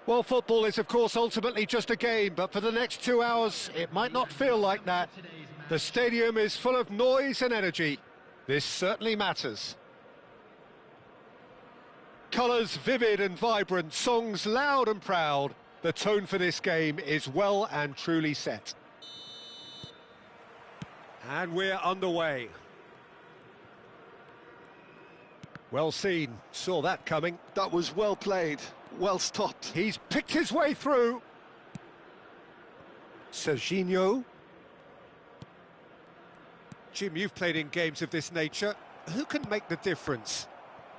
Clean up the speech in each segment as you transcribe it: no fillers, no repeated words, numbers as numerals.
Well, football is, of course, ultimately just a game, but for the next 2 hours, it might not feel like that. The stadium is full of noise and energy. This certainly matters. Colours vivid and vibrant, songs loud and proud. The tone for this game is well and truly set. And we're underway. Well seen, saw that coming. That was well played, well stopped. He's picked his way through. Serginho. Jim, you've played in games of this nature. Who can make the difference?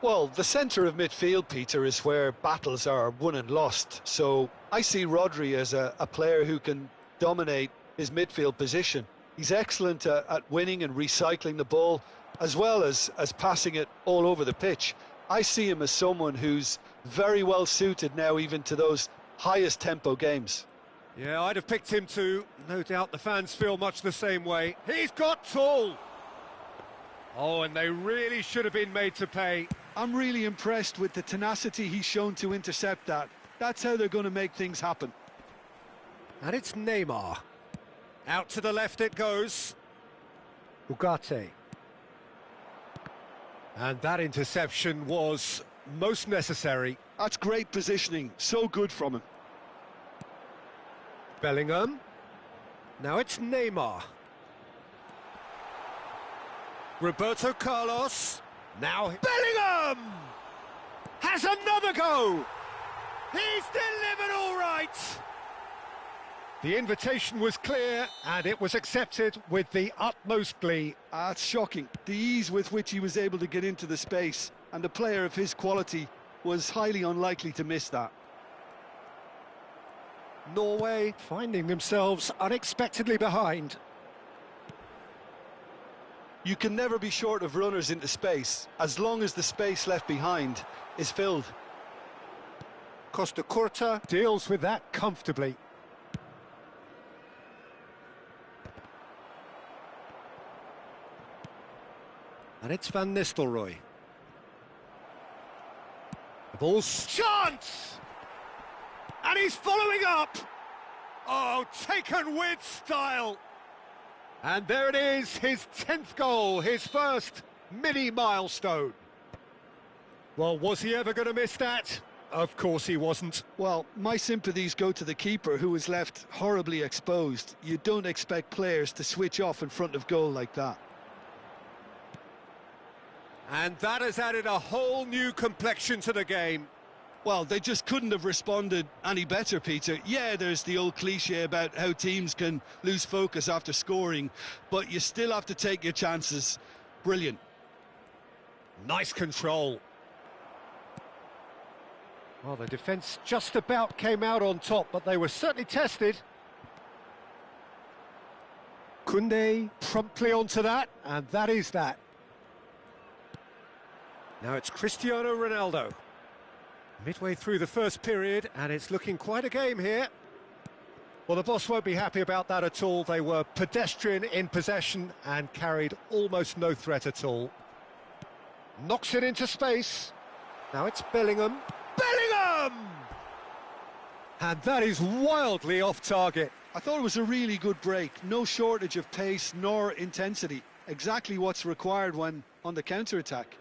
Well, the centre of midfield, Peter, is where battles are won and lost. So I see Rodri as a player who can dominate his midfield position. He's excellent at winning and recycling the ball, as well as passing it all over the pitch. I see him as someone who's very well suited now even to those highest tempo games. Yeah, I'd have picked him too. No doubt the fans feel much the same way. He's got tall! Oh, and they really should have been made to pay. I'm really impressed with the tenacity he's shown to intercept that. That's how they're going to make things happen. And it's Neymar. Out to the left it goes. Ugarte. And that interception was most necessary. That's great positioning, so good from him. Bellingham. Now it's Neymar. Roberto Carlos. Now Bellingham! Has another go! He's delivered all right! The invitation was clear and it was accepted with the utmost glee. It's shocking, the ease with which he was able to get into the space, and a player of his quality was highly unlikely to miss that. Norway finding themselves unexpectedly behind. You can never be short of runners into space, as long as the space left behind is filled. Costa Curta deals with that comfortably. And it's Van Nistelrooy. The ball's chance! And he's following up! Oh, taken with style! And there it is, his 10th goal, his first mini milestone. Well, was he ever going to miss that? Of course he wasn't. Well, my sympathies go to the keeper, who was left horribly exposed. You don't expect players to switch off in front of goal like that. And that has added a whole new complexion to the game. Well, they just couldn't have responded any better, Peter. Yeah, there's the old cliche about how teams can lose focus after scoring, but you still have to take your chances. Brilliant. Nice control. Well, the defence just about came out on top, but they were certainly tested. Koundé promptly onto that, and that is that. Now it's Cristiano Ronaldo. Midway through the first period, and it's looking quite a game here. Well, the boss won't be happy about that at all. They were pedestrian in possession and carried almost no threat at all. Knocks it into space. Now it's Bellingham. Bellingham! And that is wildly off target. I thought it was a really good break. No shortage of pace nor intensity. Exactly what's required when on the counter-attack.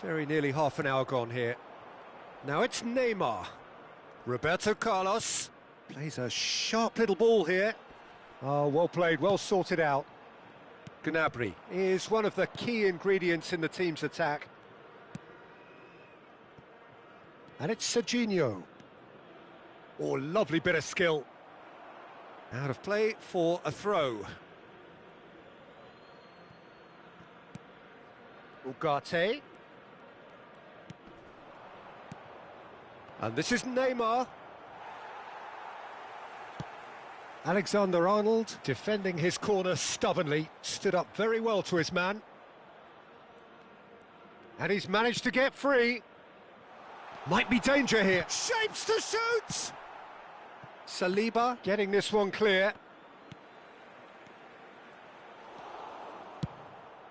Very nearly half an hour gone here. Now it's Neymar. Roberto Carlos plays a sharp little ball here. Oh, well played, well sorted out. Gnabry is one of the key ingredients in the team's attack. And it's Serginho. Oh, lovely bit of skill. Out of play for a throw. Ugarte. And this is Neymar. Alexander-Arnold defending his corner stubbornly, stood up very well to his man. And he's managed to get free. Might be danger here. Shapes to shoot! Saliba getting this one clear.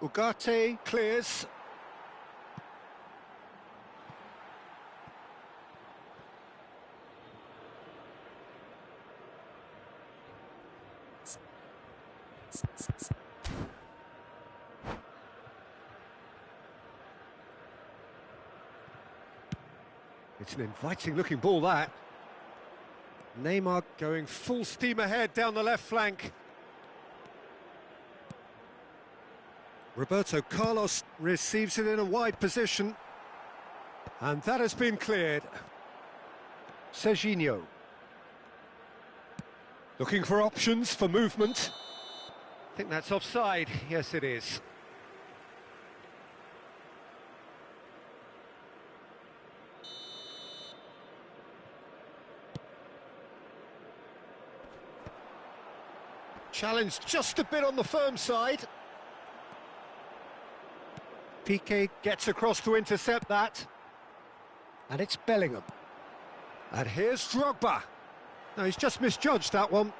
Ugarte clears. It's an inviting looking ball, that. Neymar going full steam ahead down the left flank. Roberto Carlos receives it in a wide position. And that has been cleared. Serginho. Looking for options for movement. I think that's offside. Yes, it is. Challenge just a bit on the firm side. Piqué gets across to intercept that. And it's Bellingham. And here's Drogba. No, he's just misjudged that one.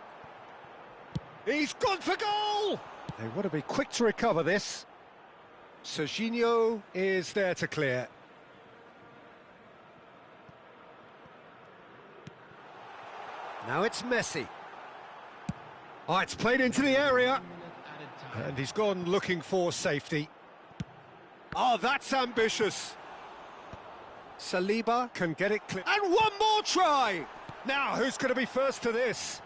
He's gone for goal! They want to be quick to recover this. Serginho is there to clear. Now it's Messi. Oh, it's played into the area. And he's gone looking for safety. Oh, that's ambitious. Saliba can get it clear. And one more try! Now, who's going to be first to this?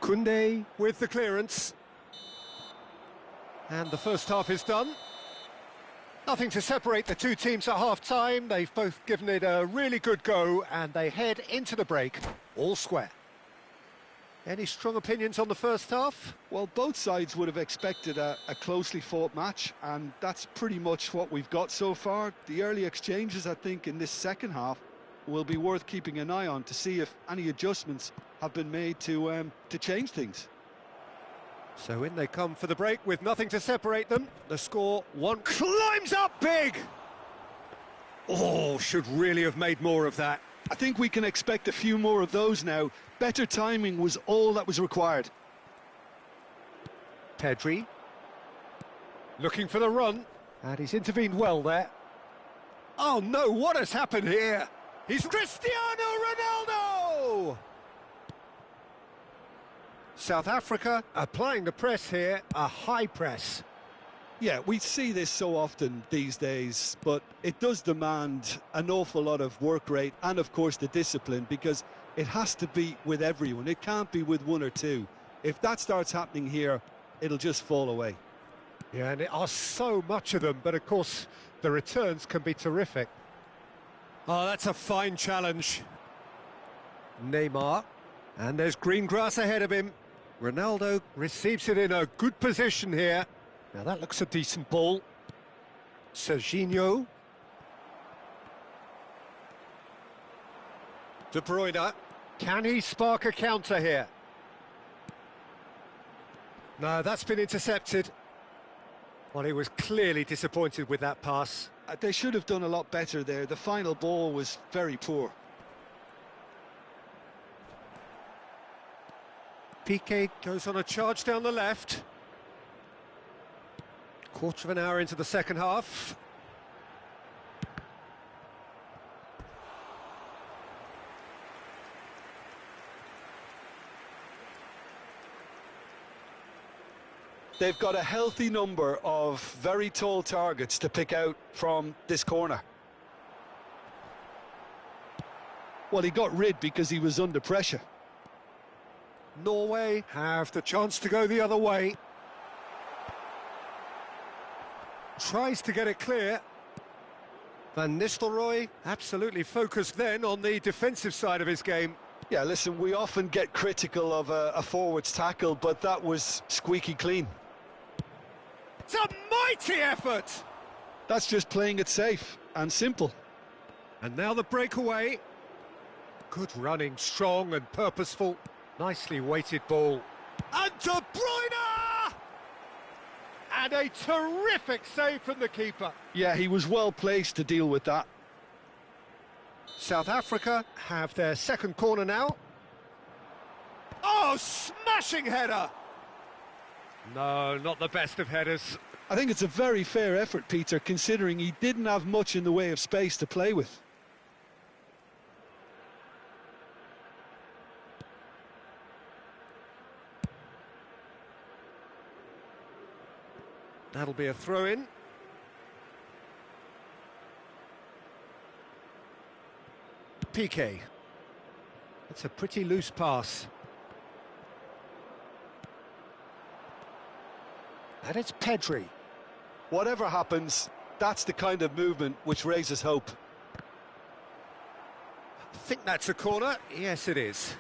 Koundé with the clearance. And the first half is done. Nothing to separate the two teams at half-time. They've both given it a really good go, and they head into the break all square. Any strong opinions on the first half? Well, both sides would have expected a closely fought match, and that's pretty much what we've got so far. The early exchanges, I think, in this second half will be worth keeping an eye on to see if any adjustments have been made to change things. So in they come for the break with nothing to separate them. The score, one climbs up big! Oh, should really have made more of that. I think we can expect a few more of those now. Better timing was all that was required. Pedri. Looking for the run. And he's intervened well there. Oh no, what has happened here? He's Cristiano Ronaldo! South Africa applying the press here, a high press. Yeah, we see this so often these days, but it does demand an awful lot of work rate and, of course, the discipline, because it has to be with everyone. It can't be with one or two. If that starts happening here, it'll just fall away. Yeah, and there are so much of them, but, of course, the returns can be terrific. Oh, that's a fine challenge. Neymar, and there's green grass ahead of him. Ronaldo receives it in a good position here. Now that looks a decent ball. Serginho. De Bruyne. Can he spark a counter here? No, that's been intercepted. Well, he was clearly disappointed with that pass. They should have done a lot better there. The final ball was very poor. Piqué goes on a charge down the left. Quarter of an hour into the second half. They've got a healthy number of very tall targets to pick out from this corner. Well, he got rid because he was under pressure. Norway have the chance to go the other way. Tries to get it clear. Van Nistelrooy absolutely focused then on the defensive side of his game. Yeah, listen, we often get critical of a forward's tackle, but that was squeaky clean. It's a mighty effort! That's just playing it safe and simple. And now the breakaway. Good running, strong and purposeful. Nicely weighted ball. And De Bruyne! And a terrific save from the keeper. Yeah, he was well placed to deal with that. South Africa have their second corner now. Oh, smashing header! No, not the best of headers. I think it's a very fair effort, Peter, considering he didn't have much in the way of space to play with. That'll be a throw-in. Piqué. It's a pretty loose pass. And it's Pedri. Whatever happens, that's the kind of movement which raises hope. I think that's a corner. Yes, it is.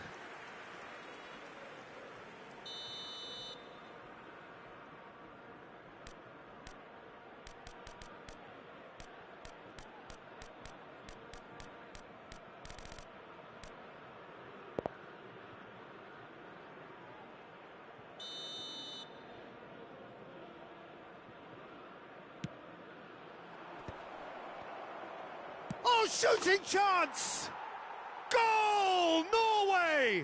Oh, shooting chance! Goal, Norway!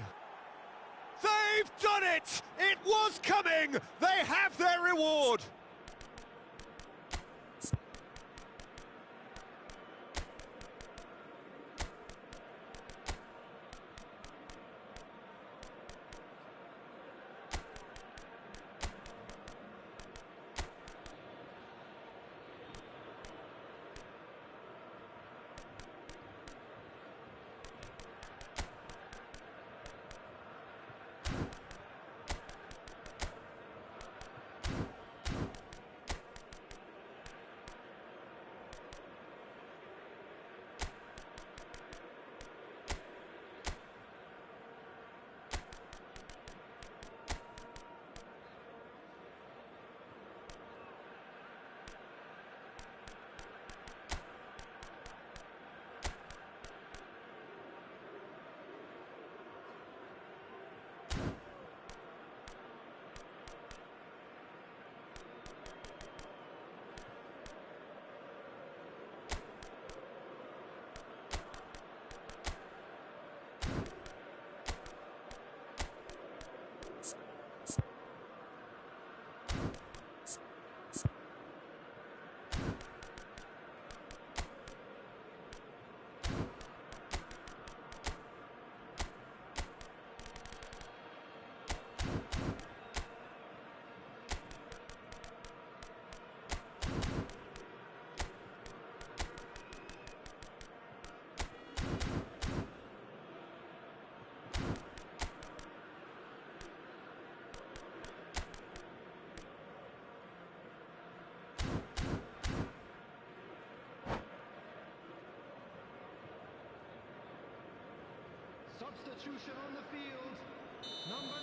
They've done it! It was coming! They have their reward! Substitution on the field, number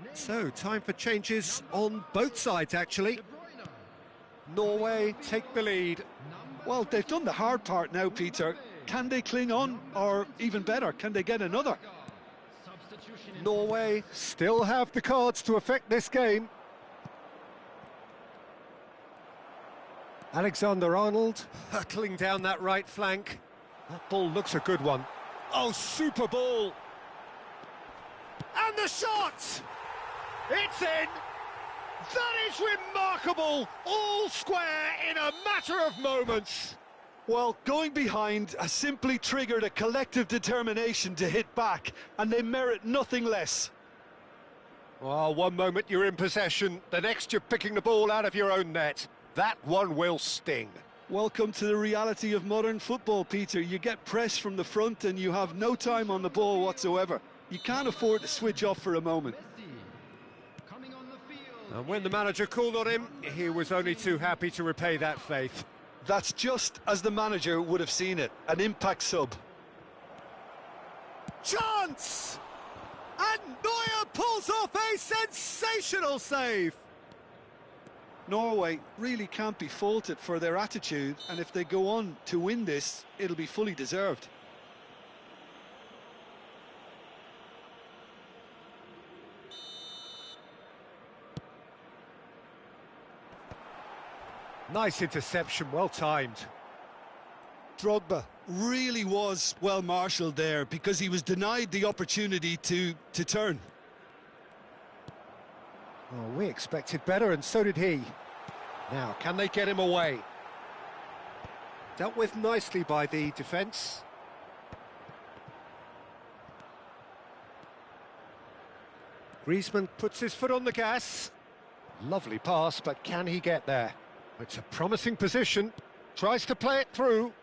9. So, time for changes on both sides, actually. Norway take the lead. Well, they've done the hard part now, Peter. Can they cling on, or even better, can they get another? Norway still have the cards to affect this game. Alexander-Arnold hurtling down that right flank. That ball looks a good one. Oh, super ball! And the shot! It's in! That is remarkable! All square in a matter of moments! Well, going behind has simply triggered a collective determination to hit back, and they merit nothing less. Well, one moment you're in possession, the next you're picking the ball out of your own net. That one will sting. Welcome to the reality of modern football, Peter. You get press from the front and you have no time on the ball whatsoever. You can't afford to switch off for a moment. And when the manager called on him, he was only too happy to repay that faith. That's just as the manager would have seen it, an impact sub. Chance! And Neuer pulls off a sensational save! Norway really can't be faulted for their attitude, and if they go on to win this, it'll be fully deserved. Nice interception, well timed. Drogba really was well marshalled there because he was denied the opportunity to turn. Oh, we expected better, and so did he. Now, can they get him away? Dealt with nicely by the defence. Griezmann puts his foot on the gas. Lovely pass, but can he get there? It's a promising position. Tries to play it through.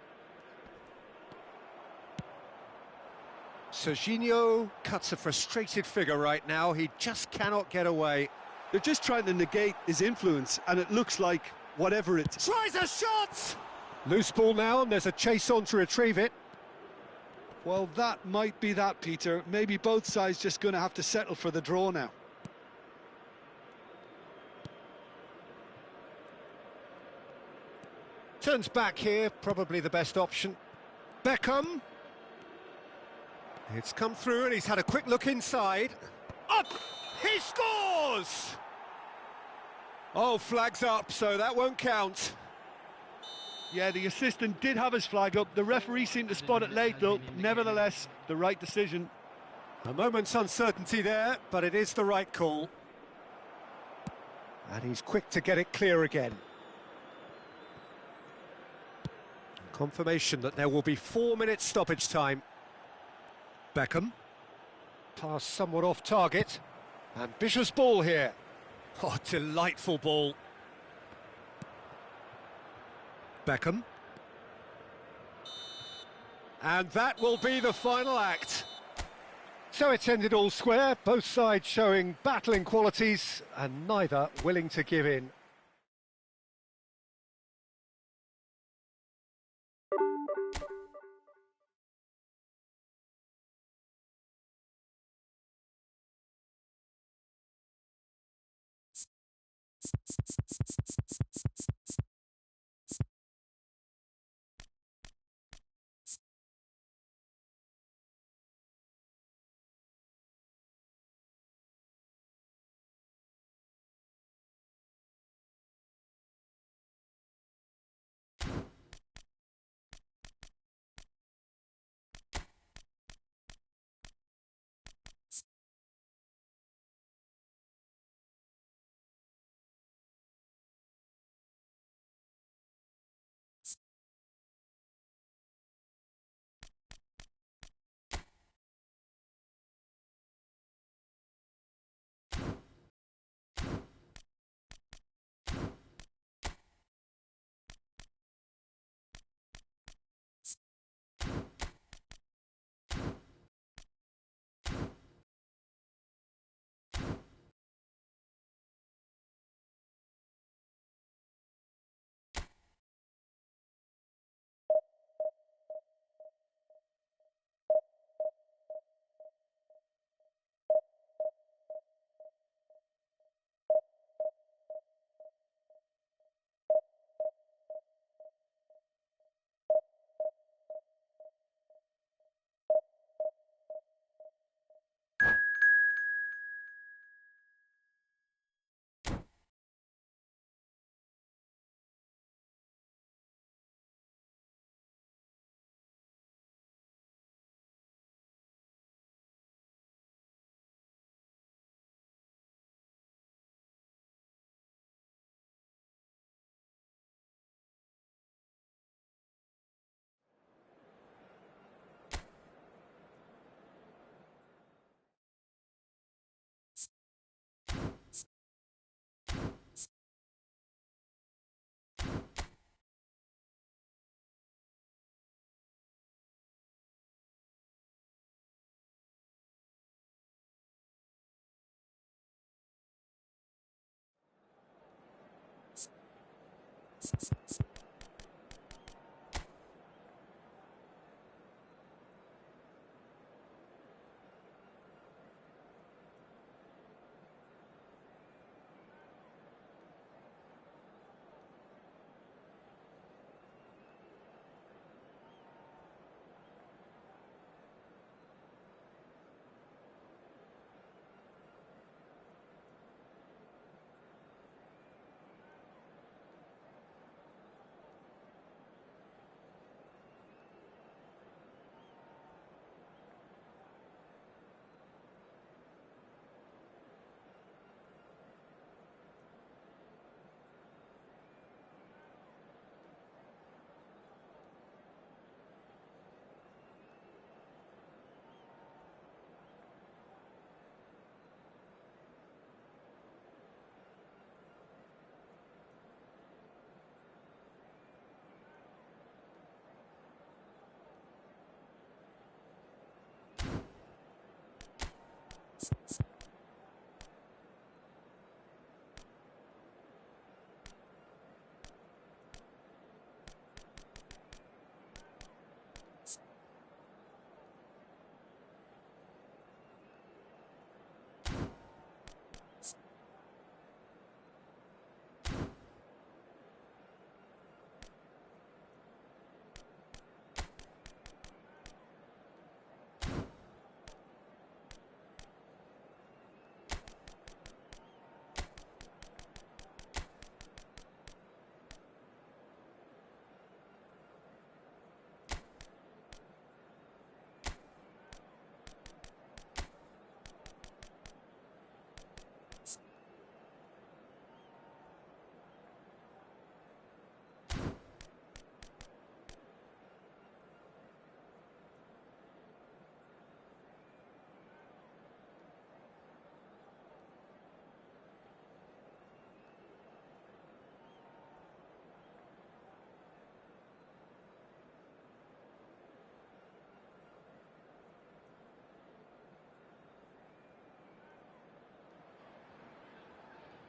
Serginho cuts a frustrated figure right now. He just cannot get away. They're just trying to negate his influence, and it looks like whatever it... Tries a shot! Loose ball now, and there's a chase on to retrieve it. Well, that might be that, Peter. Maybe both sides just going to have to settle for the draw now. Turns back here, probably the best option. Beckham. It's come through and he's had a quick look inside. Up! He scores! Oh, flags up, so that won't count. Yeah, the assistant did have his flag up. The referee seemed to spot it late, though. Nevertheless, the right decision. A moment's uncertainty there, but it is the right call. And he's quick to get it clear again. Confirmation that there will be 4 minutes stoppage time. Beckham. Pass somewhat off target. Ambitious ball here. Oh, delightful ball. Beckham. And that will be the final act. So it's ended all square, both sides showing battling qualities and neither willing to give in.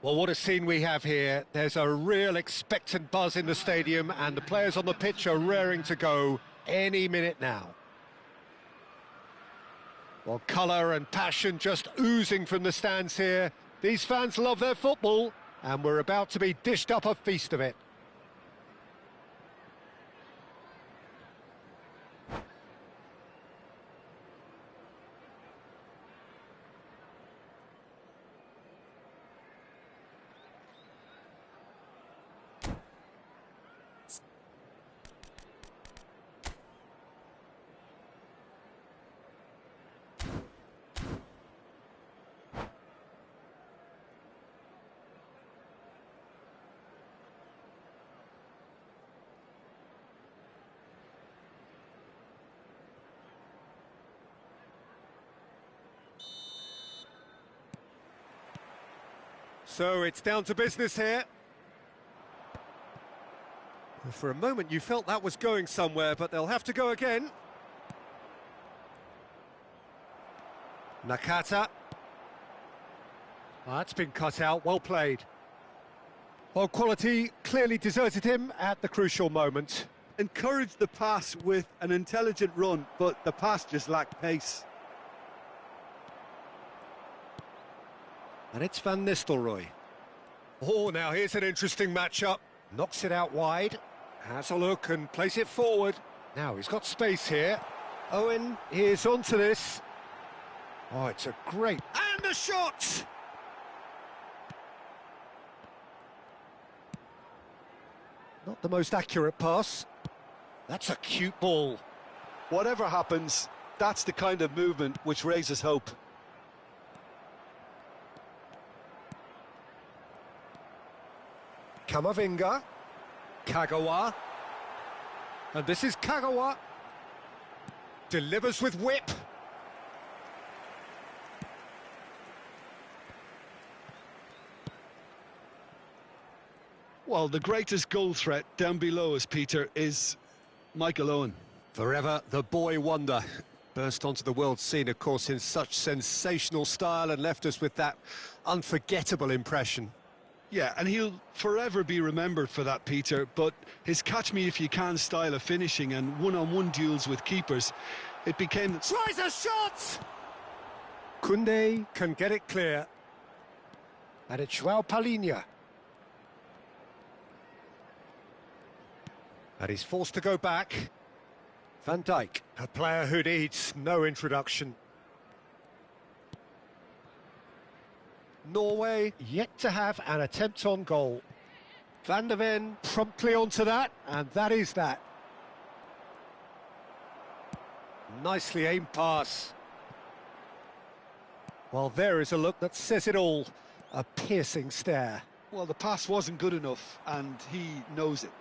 Well, what a scene we have here. There's a real expectant buzz in the stadium, and the players on the pitch are raring to go any minute now. Well, colour and passion just oozing from the stands here. These fans love their football, and we're about to be dished up a feast of it. So it's down to business here. For a moment you felt that was going somewhere, but they'll have to go again. Nakata. That's been cut out, well played. Well, quality clearly deserted him at the crucial moment. Encouraged the pass with an intelligent run, but the pass just lacked pace. And it's Van Nistelrooy. Oh, now here's an interesting matchup. Knocks it out wide, has a look and plays it forward. Now he's got space here. Owen is onto this. Oh, it's a great... And a shot! Not the most accurate pass. That's a cute ball. Whatever happens, that's the kind of movement which raises hope. Kamavinga, Kagawa, and this is Kagawa, delivers with whip. Well, the greatest goal threat down below us, Peter, is Michael Owen. Forever the boy wonder. Burst onto the world scene, of course, in such sensational style and left us with that unforgettable impression. Yeah, and he'll forever be remembered for that, Peter, but his catch-me-if-you-can style of finishing and one-on-one duels with keepers, it became... Tries a shot! Koundé can get it clear. And it's João Palhinha. And he's forced to go back. Van Dijk, a player who needs no introduction. Norway yet to have an attempt on goal. Van der Ven promptly onto that, and that is that. Nicely aimed pass. Well, there is a look that says it all. A piercing stare. Well, the pass wasn't good enough, and he knows it.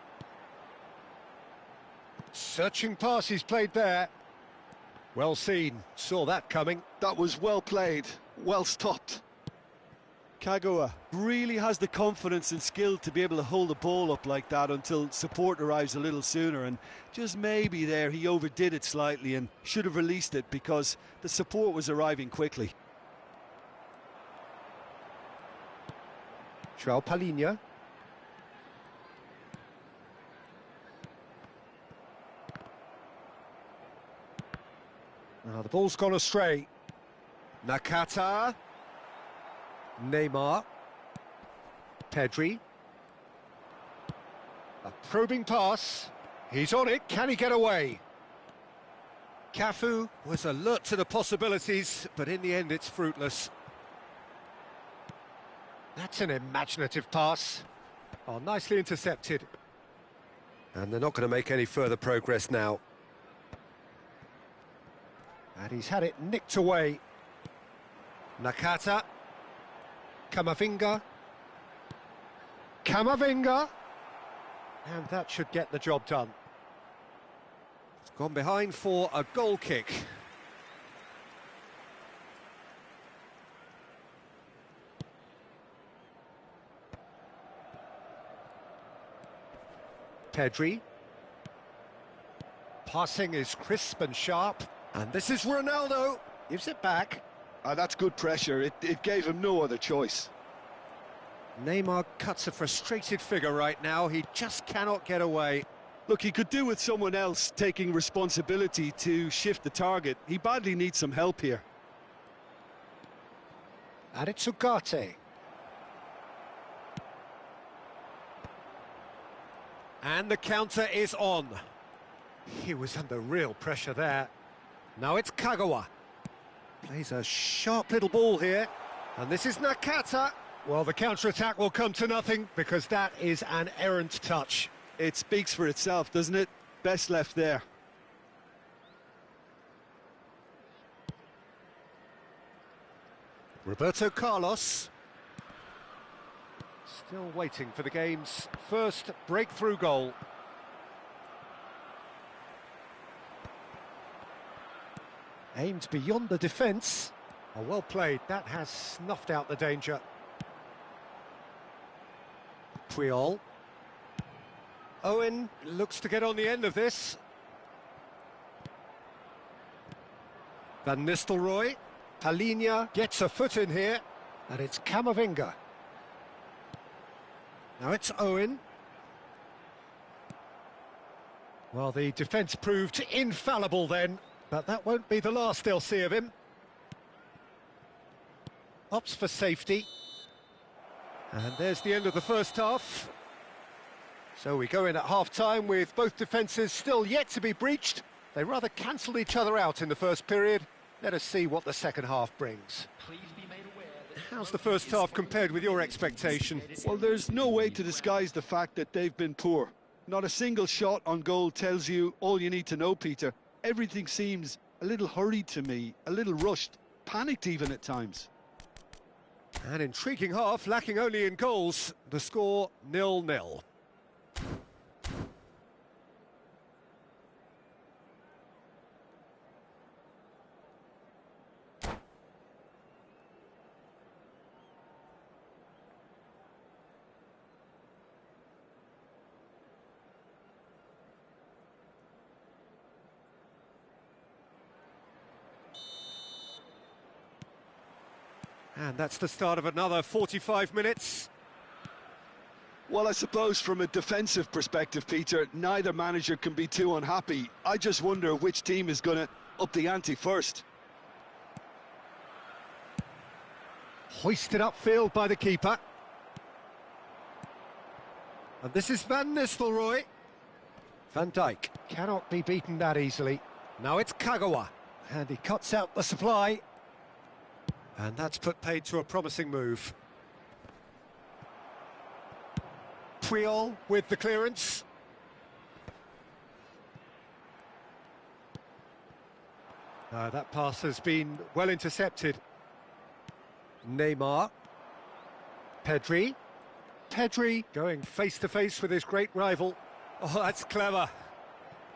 Searching pass he's played there. Well seen, saw that coming. That was well played, well stopped. Kagawa really has the confidence and skill to be able to hold the ball up like that until support arrives a little sooner, and just maybe there he overdid it slightly and should have released it because the support was arriving quickly. João Palhinha. Now the ball's gone astray. Nakata. Neymar. Pedri. A probing pass. He's on it. Can he get away? Cafu was alert to the possibilities, but in the end it's fruitless. That's an imaginative pass. Oh, nicely intercepted. And they're not going to make any further progress now. And he's had it nicked away. Nakata. Camavinga. Camavinga. And that should get the job done. It's gone behind for a goal kick. Pedri. Passing is crisp and sharp. And this is Ronaldo. Gives it back. That's good pressure. It gave him no other choice. Neymar cuts a frustrated figure right now. He just cannot get away. Look, he could do with someone else taking responsibility to shift the target. He badly needs some help here. And it's Ugarte. And the counter is on. He was under real pressure there. Now it's Kagawa. Plays a sharp little ball here. And this is Nakata. Well, the counter-attack will come to nothing because that is an errant touch. It speaks for itself, doesn't it? Best left there. Roberto Carlos. Still waiting for the game's first breakthrough goal. Aimed beyond the defence. Oh, well played. That has snuffed out the danger. Puyol. Owen looks to get on the end of this. Van Nistelrooy. Palhinha gets a foot in here. And it's Camavinga. Now it's Owen. Well, the defence proved infallible then. But that won't be the last they'll see of him. Opts for safety. And there's the end of the first half. So we go in at half-time with both defences still yet to be breached. They rather cancelled each other out in the first period. Let us see what the second half brings. How's the first half compared with your expectation? Well, there's no way to disguise the fact that they've been poor. Not a single shot on goal tells you all you need to know, Peter. Everything seems a little hurried to me, a little rushed, panicked even at times. An intriguing half, lacking only in goals. The score 0-0. And that's the start of another 45 minutes. Well, I suppose from a defensive perspective, Peter, neither manager can be too unhappy. I just wonder which team is going to up the ante first. Hoisted upfield by the keeper. And this is Van Nistelrooy. Van Dijk cannot be beaten that easily. Now it's Kagawa. And he cuts out the supply. And that's put paid to a promising move. Puyol with the clearance. That pass has been well intercepted. Neymar. Pedri. Pedri going face-to-face with his great rival. Oh, that's clever.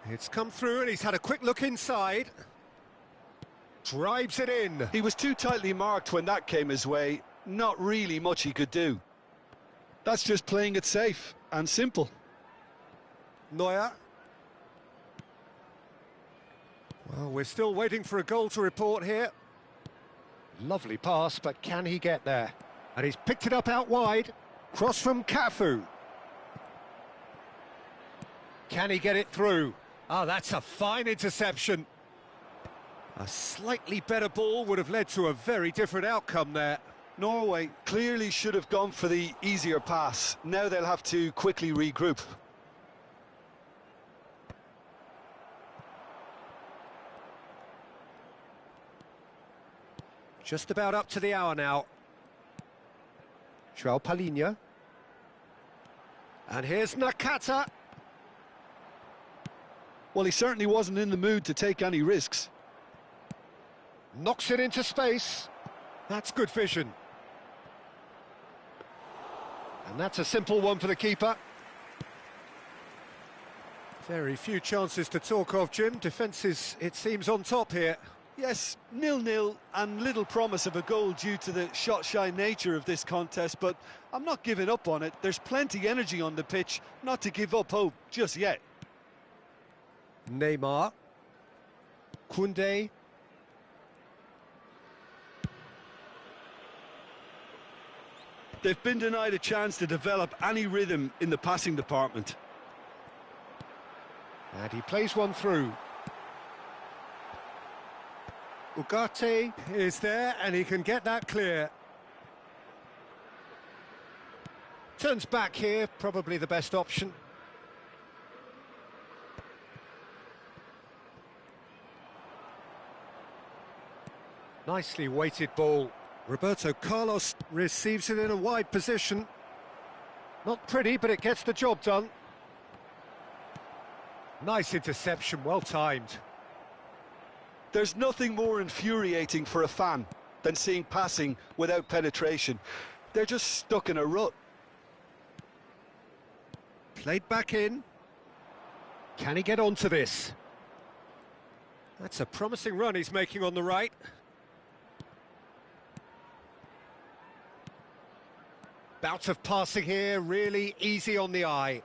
It's come through and he's had a quick look inside. Drives it in. He was too tightly marked when that came his way. Not really much he could do. That's just playing it safe and simple. Neuer. Well, we're still waiting for a goal to report here. Lovely pass, but can he get there? And he's picked it up out wide. Cross from Cafu. Can he get it through? Oh, that's a fine interception. A slightly better ball would have led to a very different outcome there. Norway clearly should have gone for the easier pass. Now they'll have to quickly regroup. Just about up to the hour now. João Palhinha. And here's Nakata. Well, he certainly wasn't in the mood to take any risks. Knocks it into space. That's good vision. And that's a simple one for the keeper. Very few chances to talk of, Jim. Defence is, it seems, on top here. Yes, 0-0 and little promise of a goal due to the shot-shy nature of this contest, but I'm not giving up on it. There's plenty energy on the pitch, not to give up hope just yet. Neymar. Koundé. They've been denied a chance to develop any rhythm in the passing department. And he plays one through. Ugarte is there, and he can get that clear. Turns back here, probably the best option. Nicely weighted ball. Roberto Carlos receives it in a wide position. Not pretty, but it gets the job done. Nice interception, well timed. There's nothing more infuriating for a fan than seeing passing without penetration. They're just stuck in a rut. Played back in. Can he get onto this? That's a promising run he's making on the right. Bout of passing here, really easy on the eye.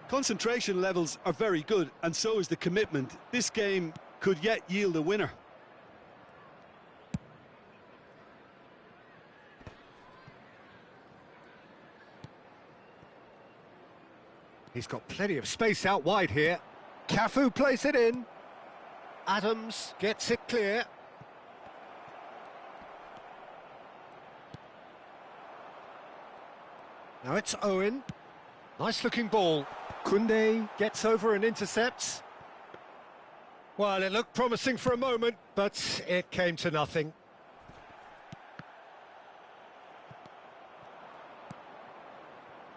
Concentration levels are very good, and so is the commitment. This game could yet yield a winner. He's got plenty of space out wide here. Cafu plays it in. Adams gets it clear. Now it's Owen. Nice looking ball. Koundé gets over and intercepts. Well, it looked promising for a moment, but it came to nothing.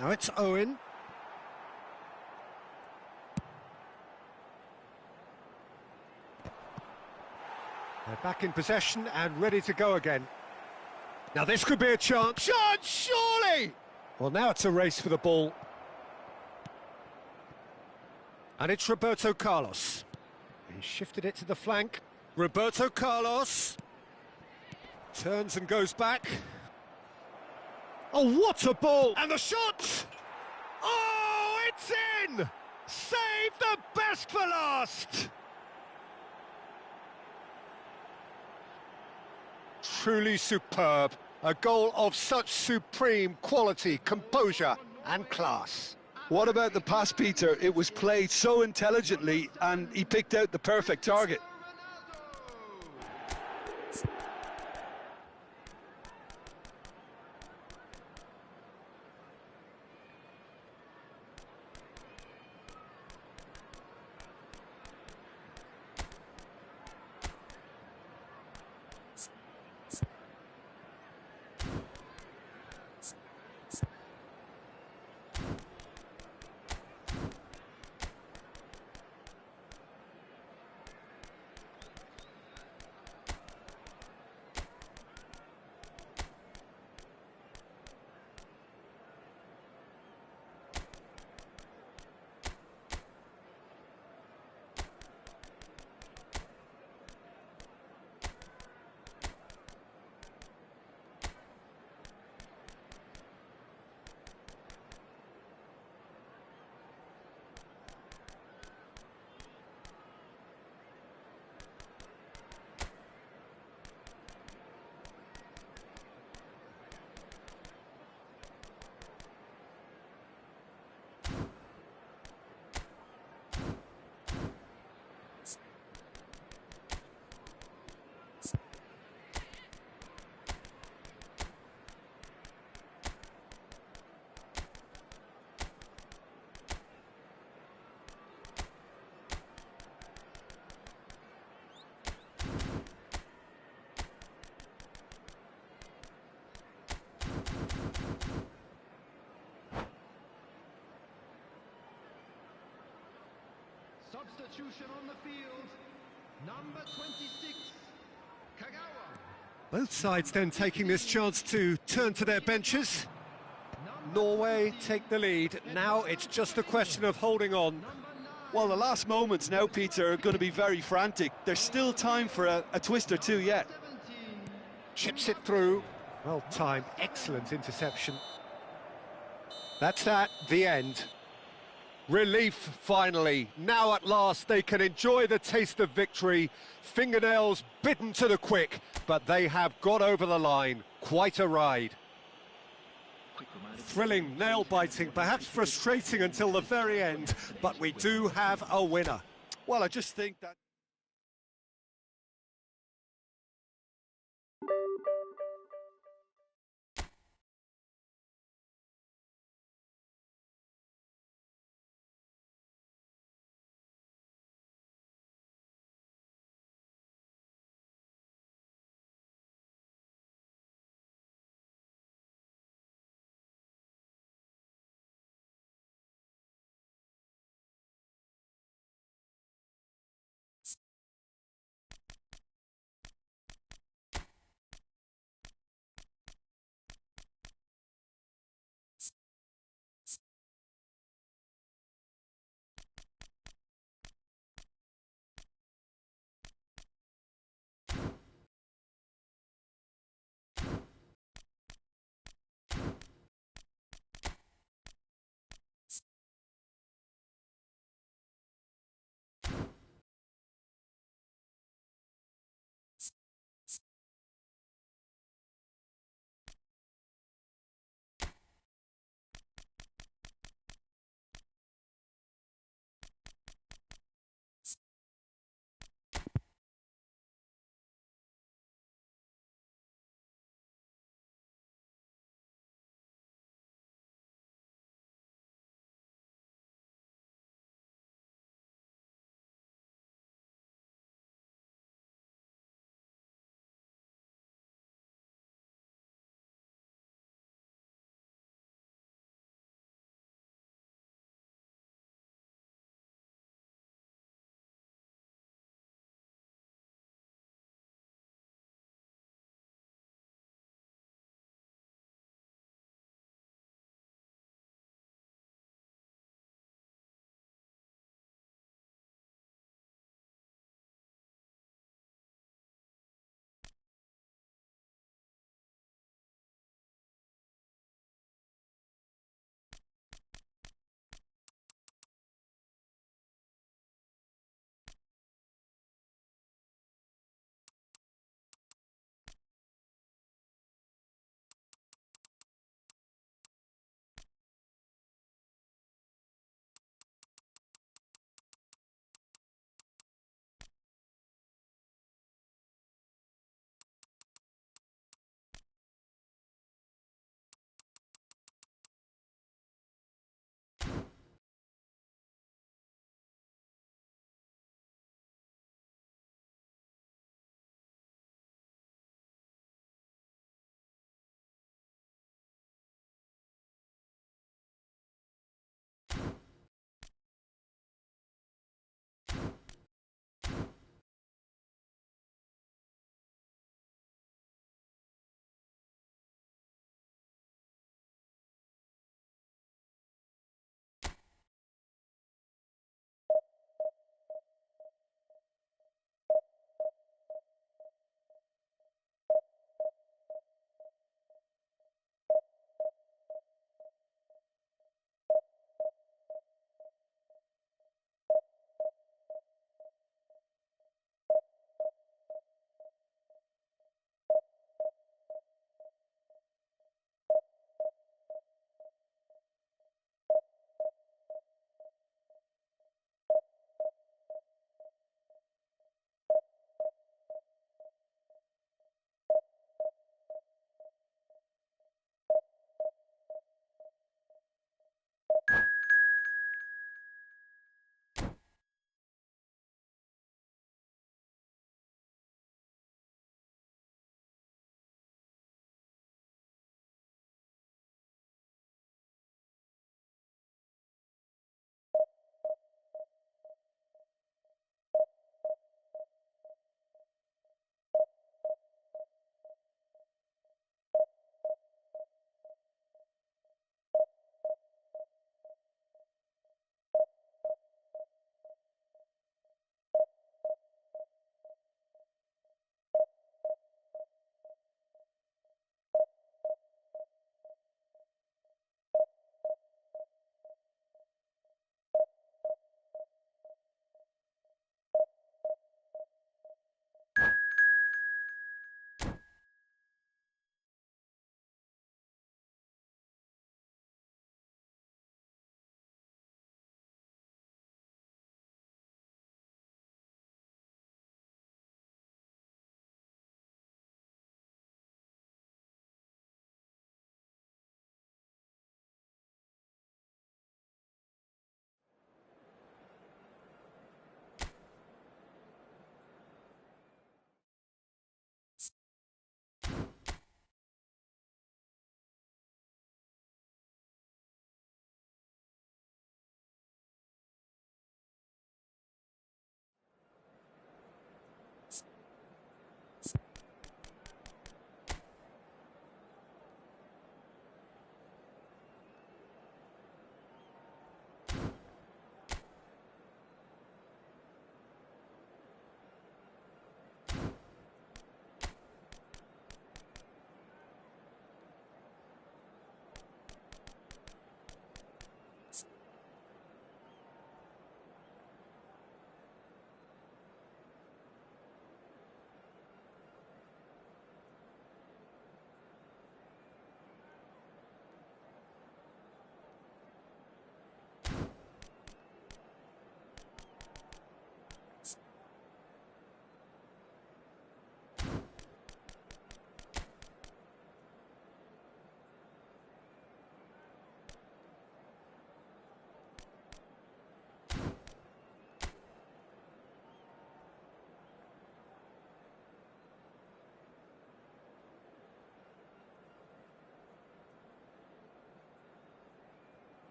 Now it's Owen. They're back in possession and ready to go again. Now this could be a chance. Chance, surely! Well, now it's a race for the ball. And it's Roberto Carlos. He shifted it to the flank. Roberto Carlos. Turns and goes back. Oh, what a ball! And the shot! Oh, it's in! Save the best for last! Truly superb. A goal of such supreme quality, composure and class. What about the pass, Peter? It was played so intelligently and he picked out the perfect target. Substitution on the field. Number 26, Kagawa. Both sides then taking this chance to turn to their benches. Norway take the lead. Now it's just a question of holding on. Well, the last moments now, Peter, are going to be very frantic. There's still time for a twist or two yet. Chips it through. Well timed, excellent interception. That's that, the end. Relief, finally. Now at last they can enjoy the taste of victory. Fingernails bitten to the quick, but they have got over the line. Quite a ride. Thrilling, nail-biting, perhaps frustrating until the very end, but we do have a winner. Well, I just think that...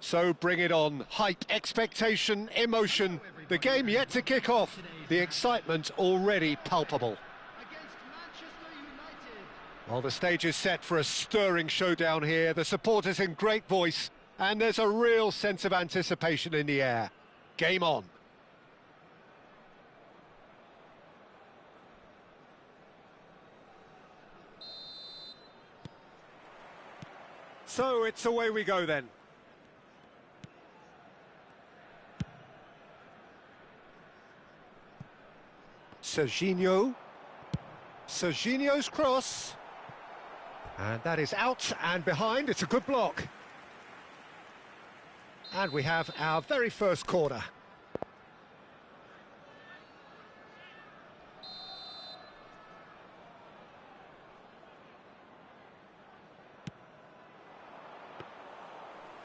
So bring it on. Hype, expectation, emotion. The game yet to kick off. The excitement already palpable. Against Manchester United. Well, the stage is set for a stirring showdown here. The supporters in great voice, and there's a real sense of anticipation in the air. Game on. So it's away we go then. Serginho. Serginho's cross. And that is out and behind. It's a good block. And we have our very first corner.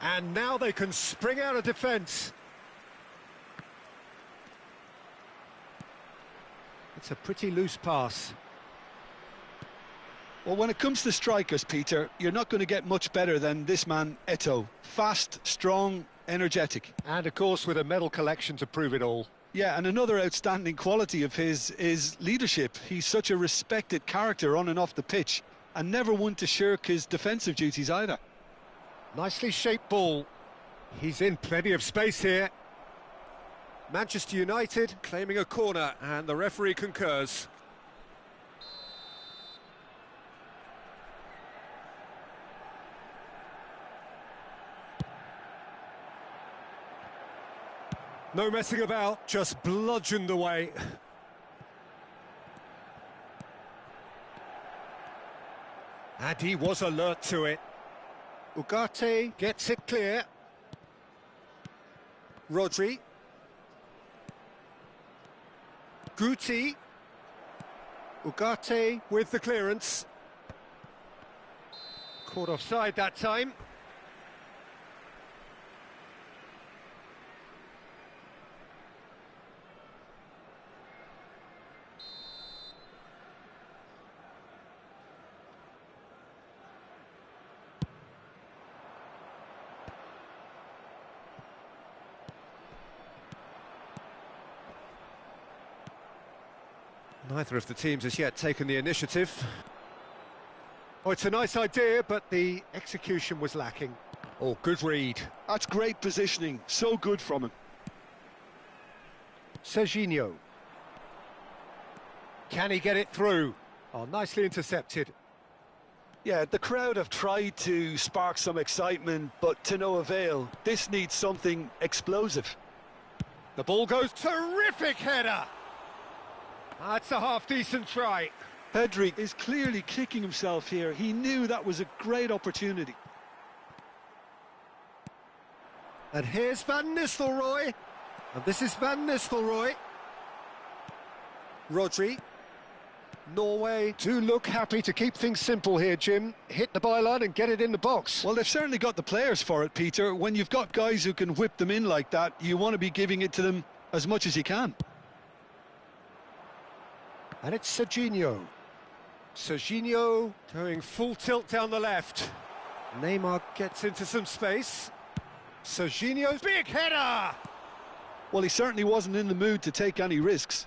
And now they can spring out of defence. It's a pretty loose pass. Well, when it comes to strikers, Peter, you're not going to get much better than this man, Eto'o. Fast, strong, energetic. And of course with a medal collection to prove it all. Yeah, and another outstanding quality of his is leadership. He's such a respected character on and off the pitch, and never one to shirk his defensive duties either. Nicely shaped ball. He's in plenty of space here. Manchester United claiming a corner, and the referee concurs. No messing about, just bludgeoned away. And he was alert to it. Ugarte gets it clear. Rodri. Guti. Ugarte with the clearance. Caught offside that time. Neither of the teams has yet taken the initiative. Oh, it's a nice idea, but the execution was lacking. Oh, good read. That's great positioning, so good from him. Serginho. Can he get it through? Oh, nicely intercepted. Yeah, the crowd have tried to spark some excitement, but to no avail. This needs something explosive. The ball goes, terrific header! That's a half-decent try. Pedri is clearly kicking himself here. He knew that was a great opportunity. And here's Van Nistelrooy. And this is Van Nistelrooy. Rodri. Norway do look happy to keep things simple here, Jim. Hit the byline and get it in the box. Well, they've certainly got the players for it, Peter. When you've got guys who can whip them in like that, you want to be giving it to them as much as you can. And it's Serginho. Serginho going full tilt down the left. Neymar gets into some space. Serginho's big header! Well, he certainly wasn't in the mood to take any risks.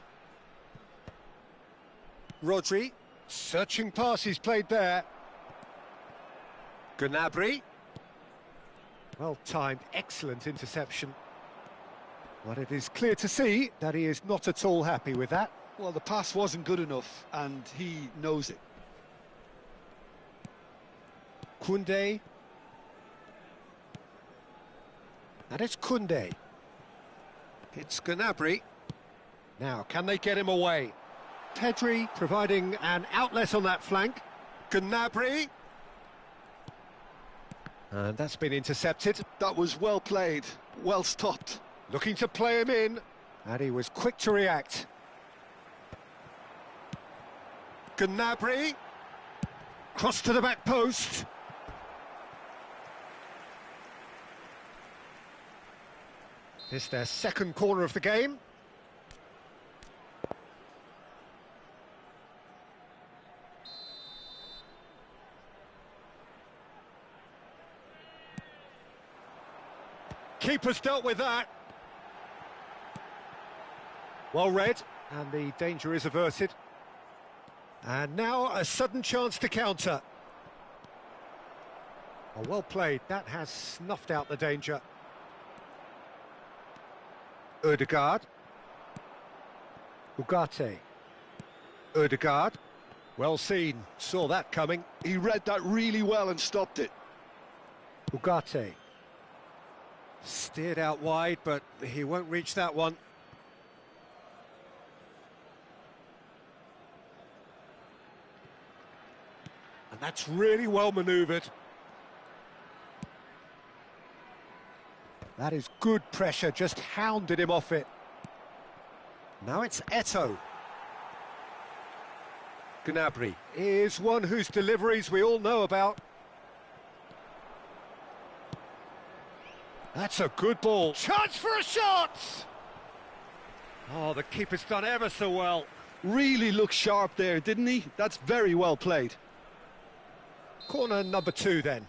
Rodri, searching pass he's played there. Gnabry. Well timed, excellent interception. But it is clear to see that he is not at all happy with that. Well, the pass wasn't good enough, and he knows it. Koundé. And it's Koundé. It's Gnabry. Now, can they get him away? Pedri providing an outlet on that flank. Gnabry. And that's been intercepted. That was well played, well stopped. Looking to play him in. And he was quick to react. Gnabry. Cross to the back post. It's their second corner of the game. keeper's dealt with that. Well read, and the danger is averted. And now a sudden chance to counter. Oh, well played, that has snuffed out the danger. Ødegaard. Ugarte. Ødegaard. Well seen, saw that coming. He read that really well and stopped it. Ugarte. Steered out wide, but he won't reach that one. And that's really well manoeuvred. That is good pressure, just hounded him off it. Now it's Eto'o. Gnabry is one whose deliveries we all know about. That's a good ball. Chance for a shot! Oh, the keeper's done ever so well. Really looked sharp there, didn't he? That's very well played. Corner number 2 then.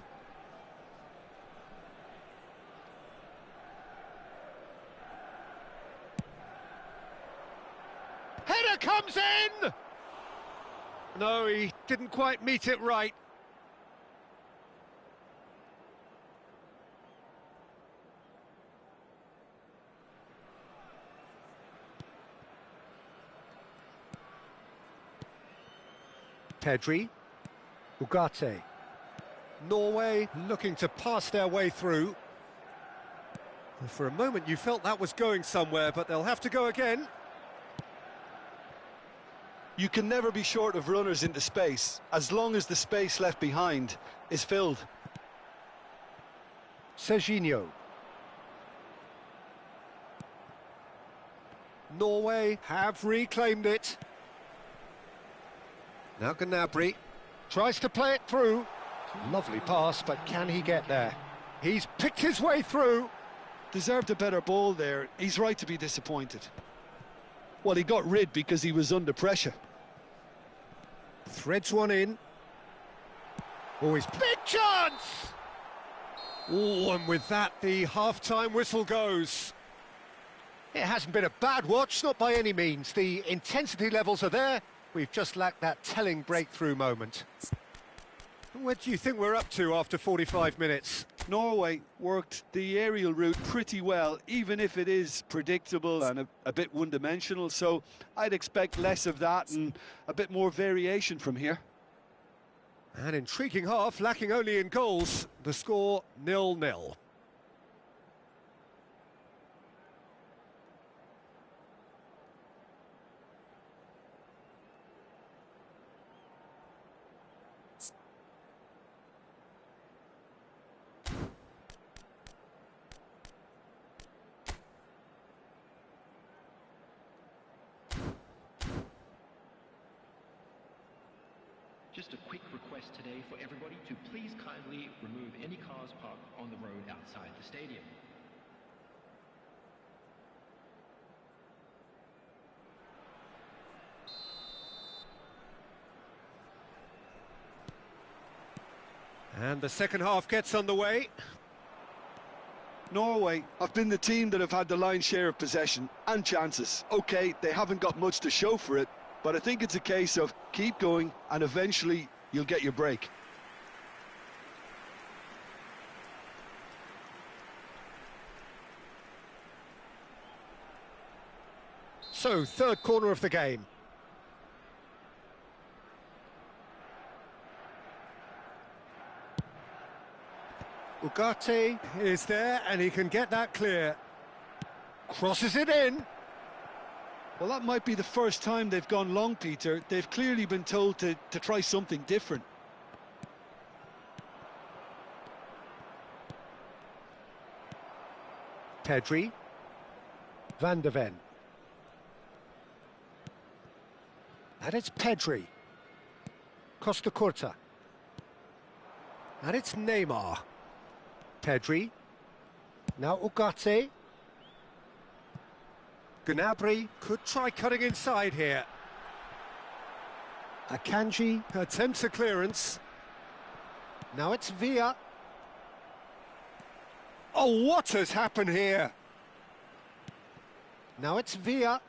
Header comes in! No, he didn't quite meet it right. Pedri. Ugarte. Norway looking to pass their way through. For a moment you felt that was going somewhere, but they'll have to go again. You can never be short of runners into space, as long as the space left behind is filled. Serginho. Norway have reclaimed it. Now Gnabry tries to play it through. Lovely pass, but can he get there? He's picked his way through. Deserved a better ball there. He's right to be disappointed. Well, he got rid because he was under pressure. Threads one in. Oh, he's big chance! Oh, and with that, the half-time whistle goes. It hasn't been a bad watch, not by any means. The intensity levels are there. We've just lacked that telling breakthrough moment. What do you think we're up to after 45 minutes? Norway worked the aerial route pretty well, even if it is predictable and a bit one-dimensional, so I'd expect less of that and a bit more variation from here. An intriguing half, lacking only in goals. The score 0-0. Just a quick request today for everybody to please kindly remove any cars parked on the road outside the stadium. And the second half gets underway. Norway have been the team that have had the lion's share of possession and chances. OK, they haven't got much to show for it, but I think it's a case of keep going and eventually you'll get your break. So, third corner of the game. Ugarte is there and he can get that clear. Crosses it in. Well, that might be the first time they've gone long, Peter. They've clearly been told to try something different. Pedri. Van de Ven. And it's Pedri. Costa Curta. And it's Neymar. Pedri. Now Ugarte. Gnabry could try cutting inside here. Akanji attempts a clearance. Now it's Villa. Oh, what has happened here? Now it's Villa.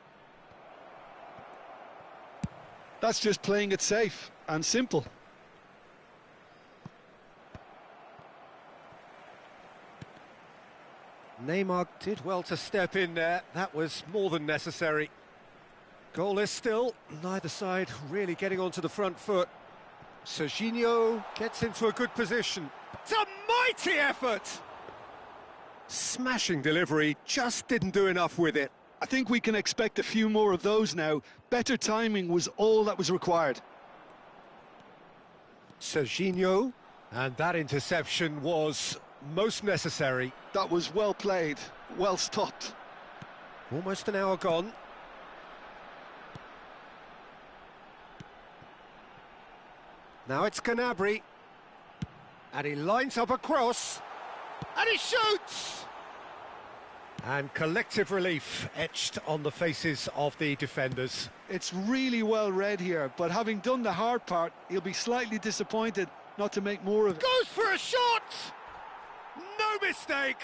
That's just playing it safe and simple. Neymar did well to step in there. That was more than necessary. Goalless still, neither side really getting onto the front foot. Serginho gets into a good position. It's a mighty effort! Smashing delivery, just didn't do enough with it. I think we can expect a few more of those now. Better timing was all that was required. Serginho, and that interception was most necessary. That was well played, well stopped. Almost an hour gone. Now it's Gnabry. And he lines up a cross. And he shoots! And collective relief etched on the faces of the defenders. It's really well read here, but having done the hard part, he'll be slightly disappointed not to make more of it. Goes for a shot! No mistake!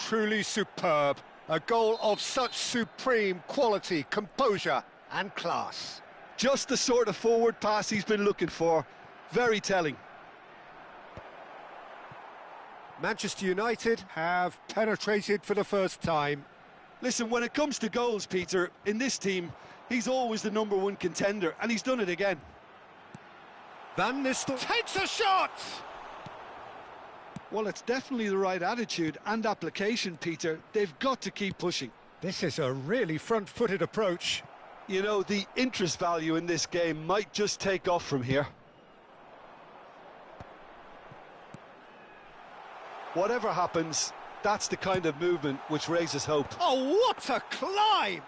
Truly superb. A goal of such supreme quality, composure and class. Just the sort of forward pass he's been looking for. Very telling. Manchester United have penetrated for the first time. Listen, when it comes to goals, Peter, in this team, he's always the #1 contender, and he's done it again. Van Nistelrooy takes a shot! Well, it's definitely the right attitude and application, Peter. They've got to keep pushing. This is a really front-footed approach. You know, the interest value in this game might just take off from here. Whatever happens, that's the kind of movement which raises hope. Oh, what a climb!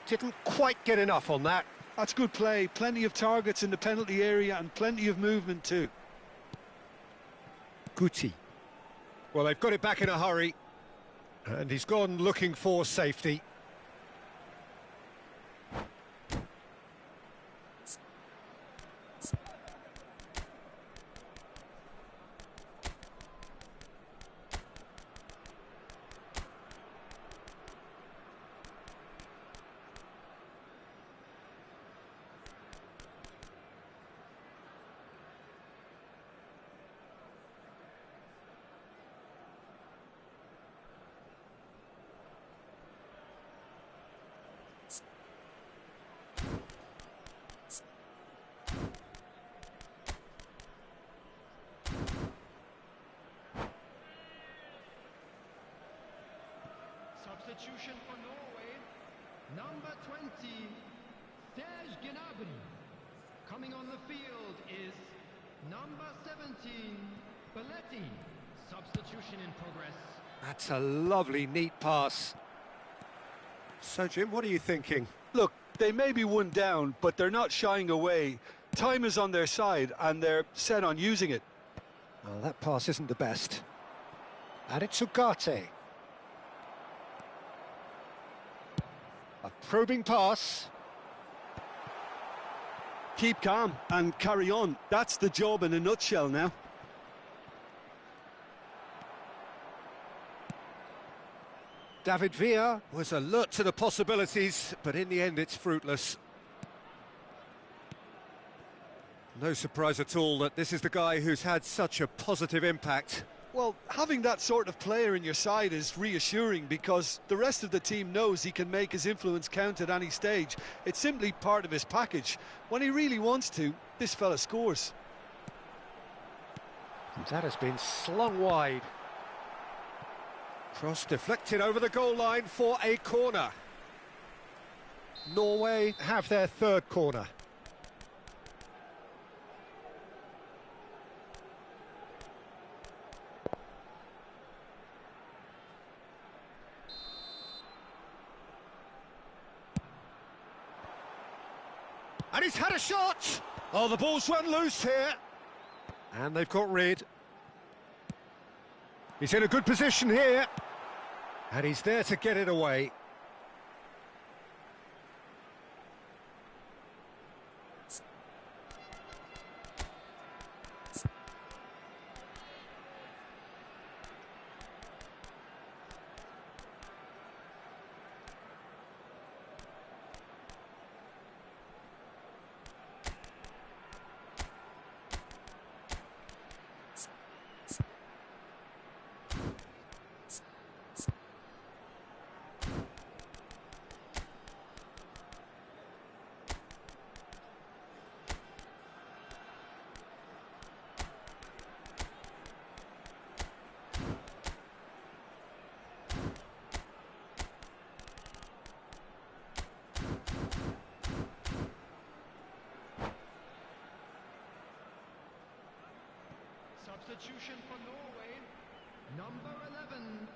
Didn't quite get enough on that. That's good play. Plenty of targets in the penalty area and plenty of movement too. Guti. Well, they've got it back in a hurry. And he's gone looking for safety. Substitution for Norway, number 20, Serge Gnabry. Coming on the field is number 17, Belletti. Substitution in progress. That's a lovely, neat pass. So, Jim, what are you thinking? Look, they may be one down, but they're not shying away. Time is on their side, and they're set on using it. Well, that pass isn't the best. And it's Ugarte. A probing pass. Keep calm and carry on. That's the job in a nutshell now. David Villa was alert to the possibilities, but in the end it's fruitless. No surprise at all that this is the guy who's had such a positive impact. Well, having that sort of player in your side is reassuring because the rest of the team knows he can make his influence count at any stage. It's simply part of his package. When he really wants to, this fella scores. That has been slung wide. Cross deflected over the goal line for a corner. Norway have their third corner. And he's had a shot! Oh, the ball's run loose here. And they've got rid. He's in a good position here. And he's there to get it away. Substitution for Norway. Number 11,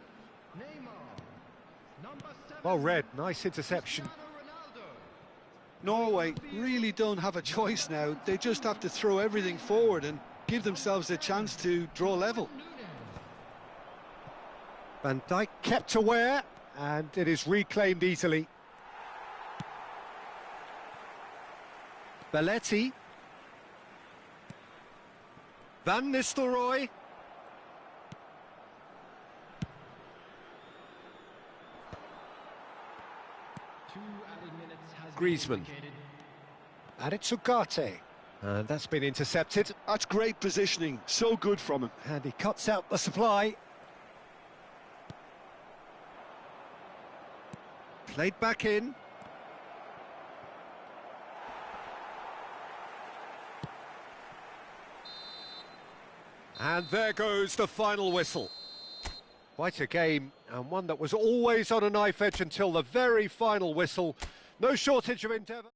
Neymar. Number 7. Well read, nice interception. Cristiano Ronaldo. Norway really don't have a choice now. They just have to throw everything forward and give themselves a chance to draw level. Van Dijk kept aware, and it is reclaimed easily. Belletti. Van Nistelrooy. Griezmann. And it's Ugarte. And that's been intercepted. That's great positioning, so good from him. And he cuts out the supply. Played back in. And there goes the final whistle. Quite a game, and one that was always on a knife edge until the very final whistle. No shortage of endeavour.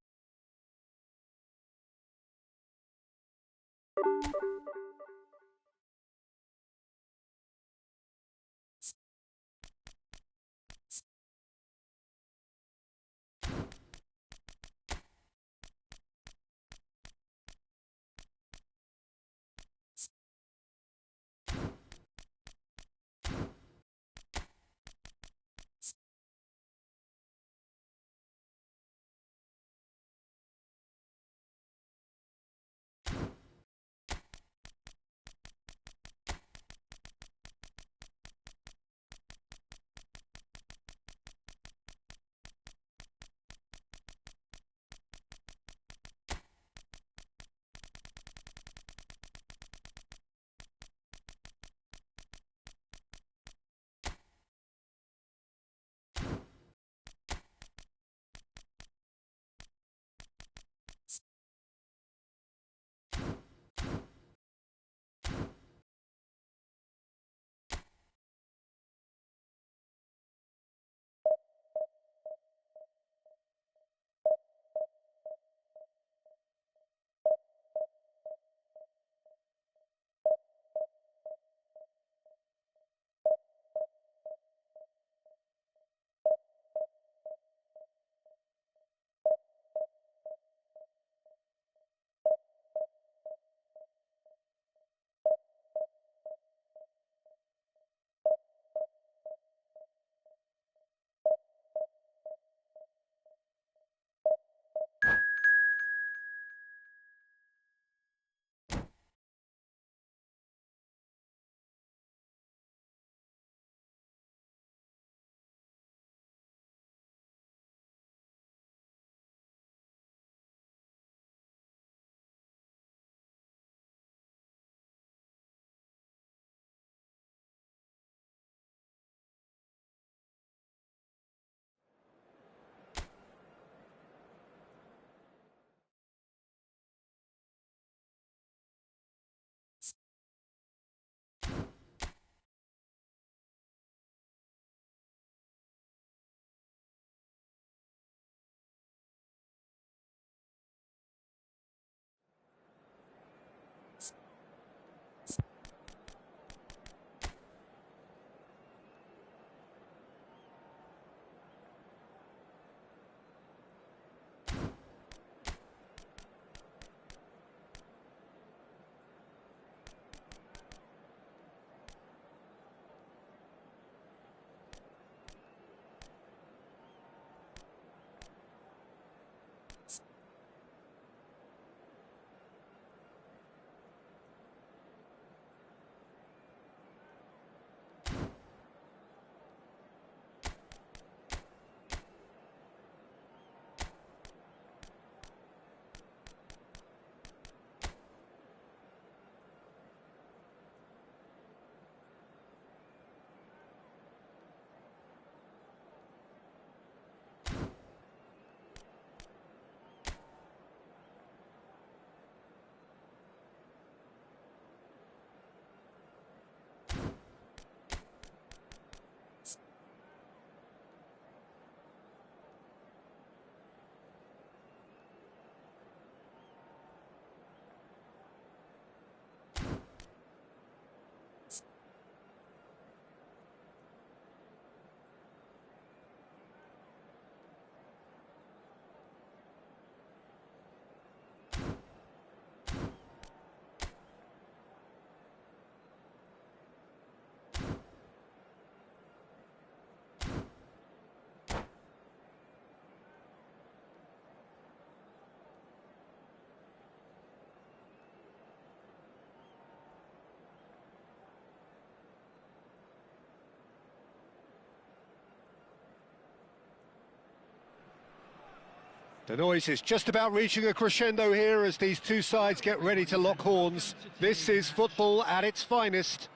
The noise is just about reaching a crescendo here as these two sides get ready to lock horns. This is football at its finest.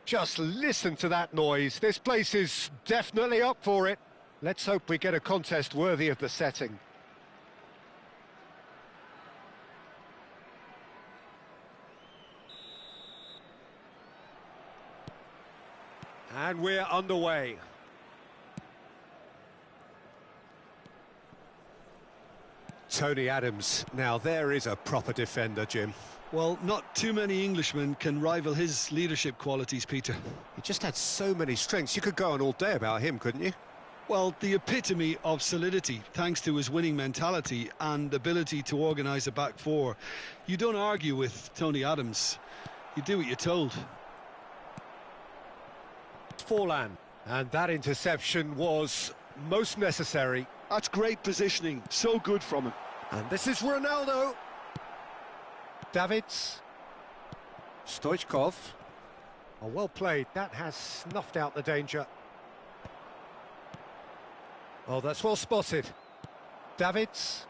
Just listen to that noise. This place is definitely up for it. Let's hope we get a contest worthy of the setting. And we're underway. Tony Adams. Now there is a proper defender, Jim. Well, not too many Englishmen can rival his leadership qualities, Peter. He just had so many strengths. You could go on all day about him, couldn't you? Well, the epitome of solidity, thanks to his winning mentality and ability to organise a back four. You don't argue with Tony Adams. You do what you're told. Forlan. And that interception was most necessary. That's great positioning. So good from him. And this is Ronaldo. Davids. Stoichkov. Oh, well played. That has snuffed out the danger. Oh, that's well spotted. Davids.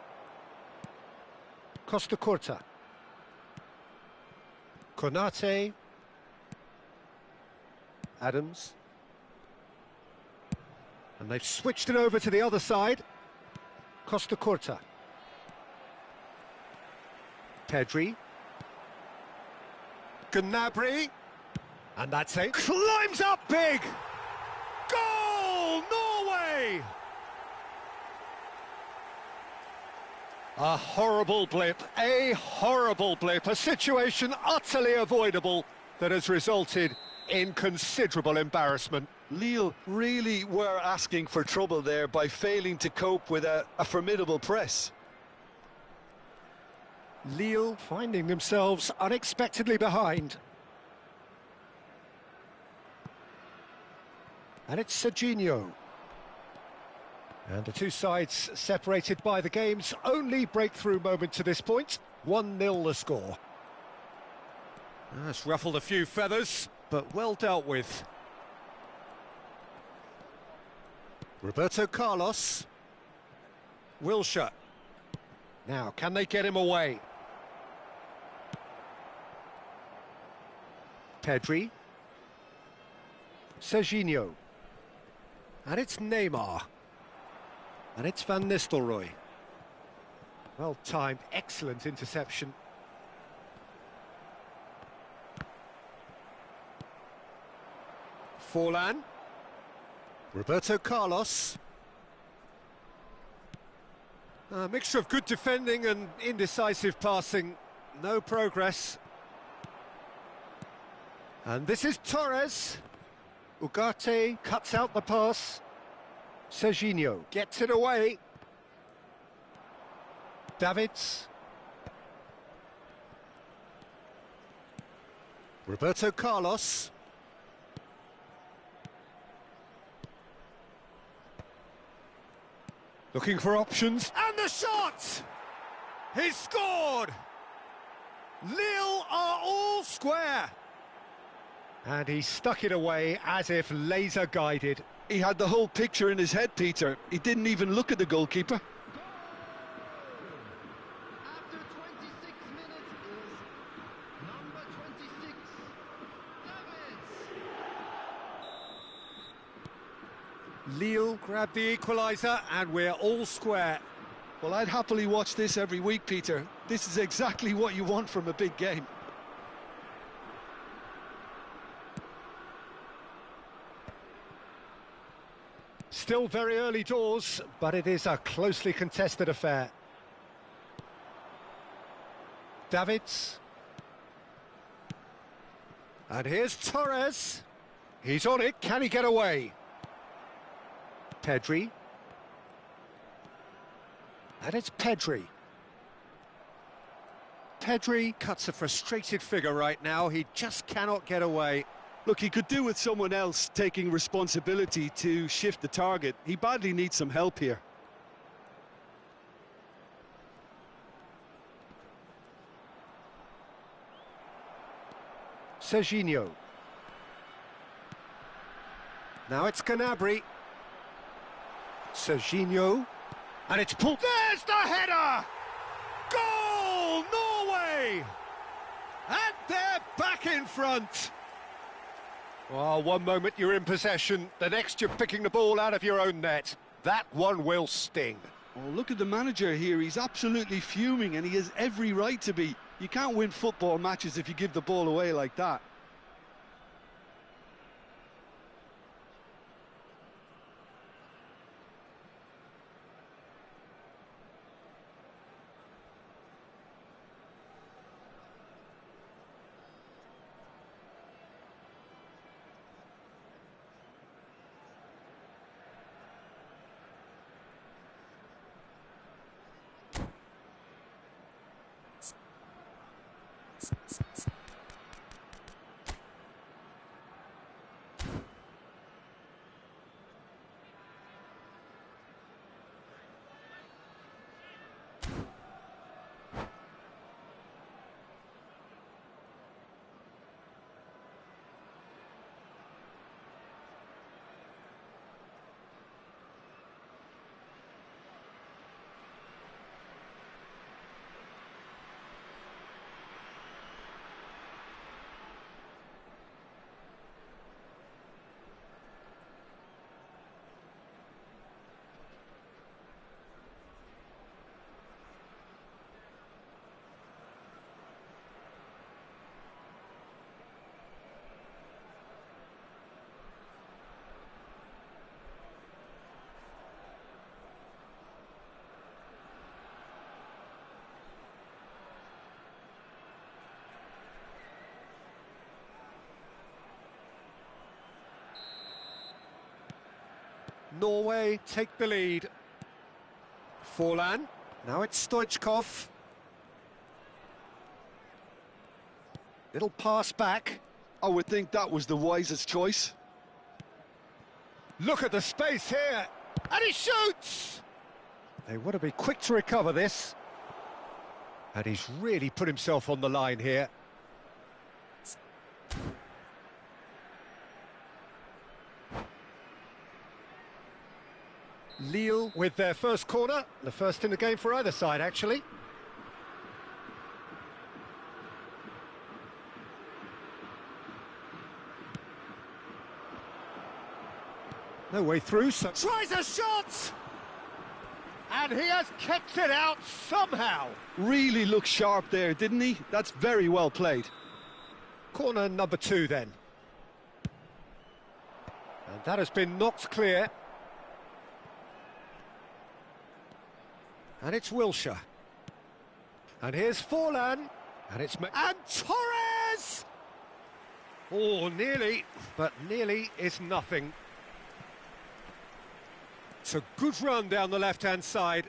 Costa Curta. Konate. Adams. And they've switched it over to the other side. Costa Curta. Pedri. Gnabry. And that's it. Climbs up big! Goal! Norway! A horrible blip, a situation utterly avoidable that has resulted in considerable embarrassment. Lille really were asking for trouble there by failing to cope with a formidable press. Lille finding themselves unexpectedly behind. And it's Serginho. And the two sides separated by the game's only breakthrough moment to this point. 1-0 the score. That's ruffled a few feathers, but well dealt with. Roberto Carlos. Wilshere. Now, can they get him away? Pedri. Serginho. And it's Neymar. And it's Van Nistelrooy. Well timed, excellent interception. Forlan. Roberto Carlos. A mixture of good defending and indecisive passing. No progress. And this is Torres. Ugarte cuts out the pass. Serginho gets it away. Davids. Roberto Carlos. Looking for options. And the shot! He's scored! Lille are all square. And he stuck it away as if laser guided. He had the whole picture in his head, Peter. He didn't even look at the goalkeeper. After 26 minutes is number 26, Davids. Lille grabbed the equaliser and we're all square. Well, I'd happily watch this every week, Peter. This is exactly what you want from a big game. Still very early doors, but it is a closely contested affair. Davids. And here's Torres. He's on it, can he get away? Pedri. And it's Pedri. Pedri cuts a frustrated figure right now, he just cannot get away. Look, he could do with someone else taking responsibility to shift the target. He badly needs some help here. Serginho. Now it's Gnabry. Serginho. And it's pulled. There's the header! Goal, Norway! And they're back in front. Well, one moment you're in possession, the next you're picking the ball out of your own net. That one will sting. Oh, look at the manager here. He's absolutely fuming, and he has every right to be. You can't win football matches if you give the ball away like that. Norway take the lead. Forlan. Now it's Stoichkov. Little pass back. I would think that was the wisest choice. Look at the space here. And he shoots! They want to be quick to recover this. And he's really put himself on the line here. Lille with their first corner, the first in the game for either side, actually. No way through, so tries a shot! And he has kept it out somehow. Really looked sharp there, didn't he? That's very well played. Corner number 2 then. And that has been knocked clear. And it's Wilshere. And here's Forlan. And it's... And Torres! Oh, nearly. But nearly is nothing. It's a good run down the left-hand side.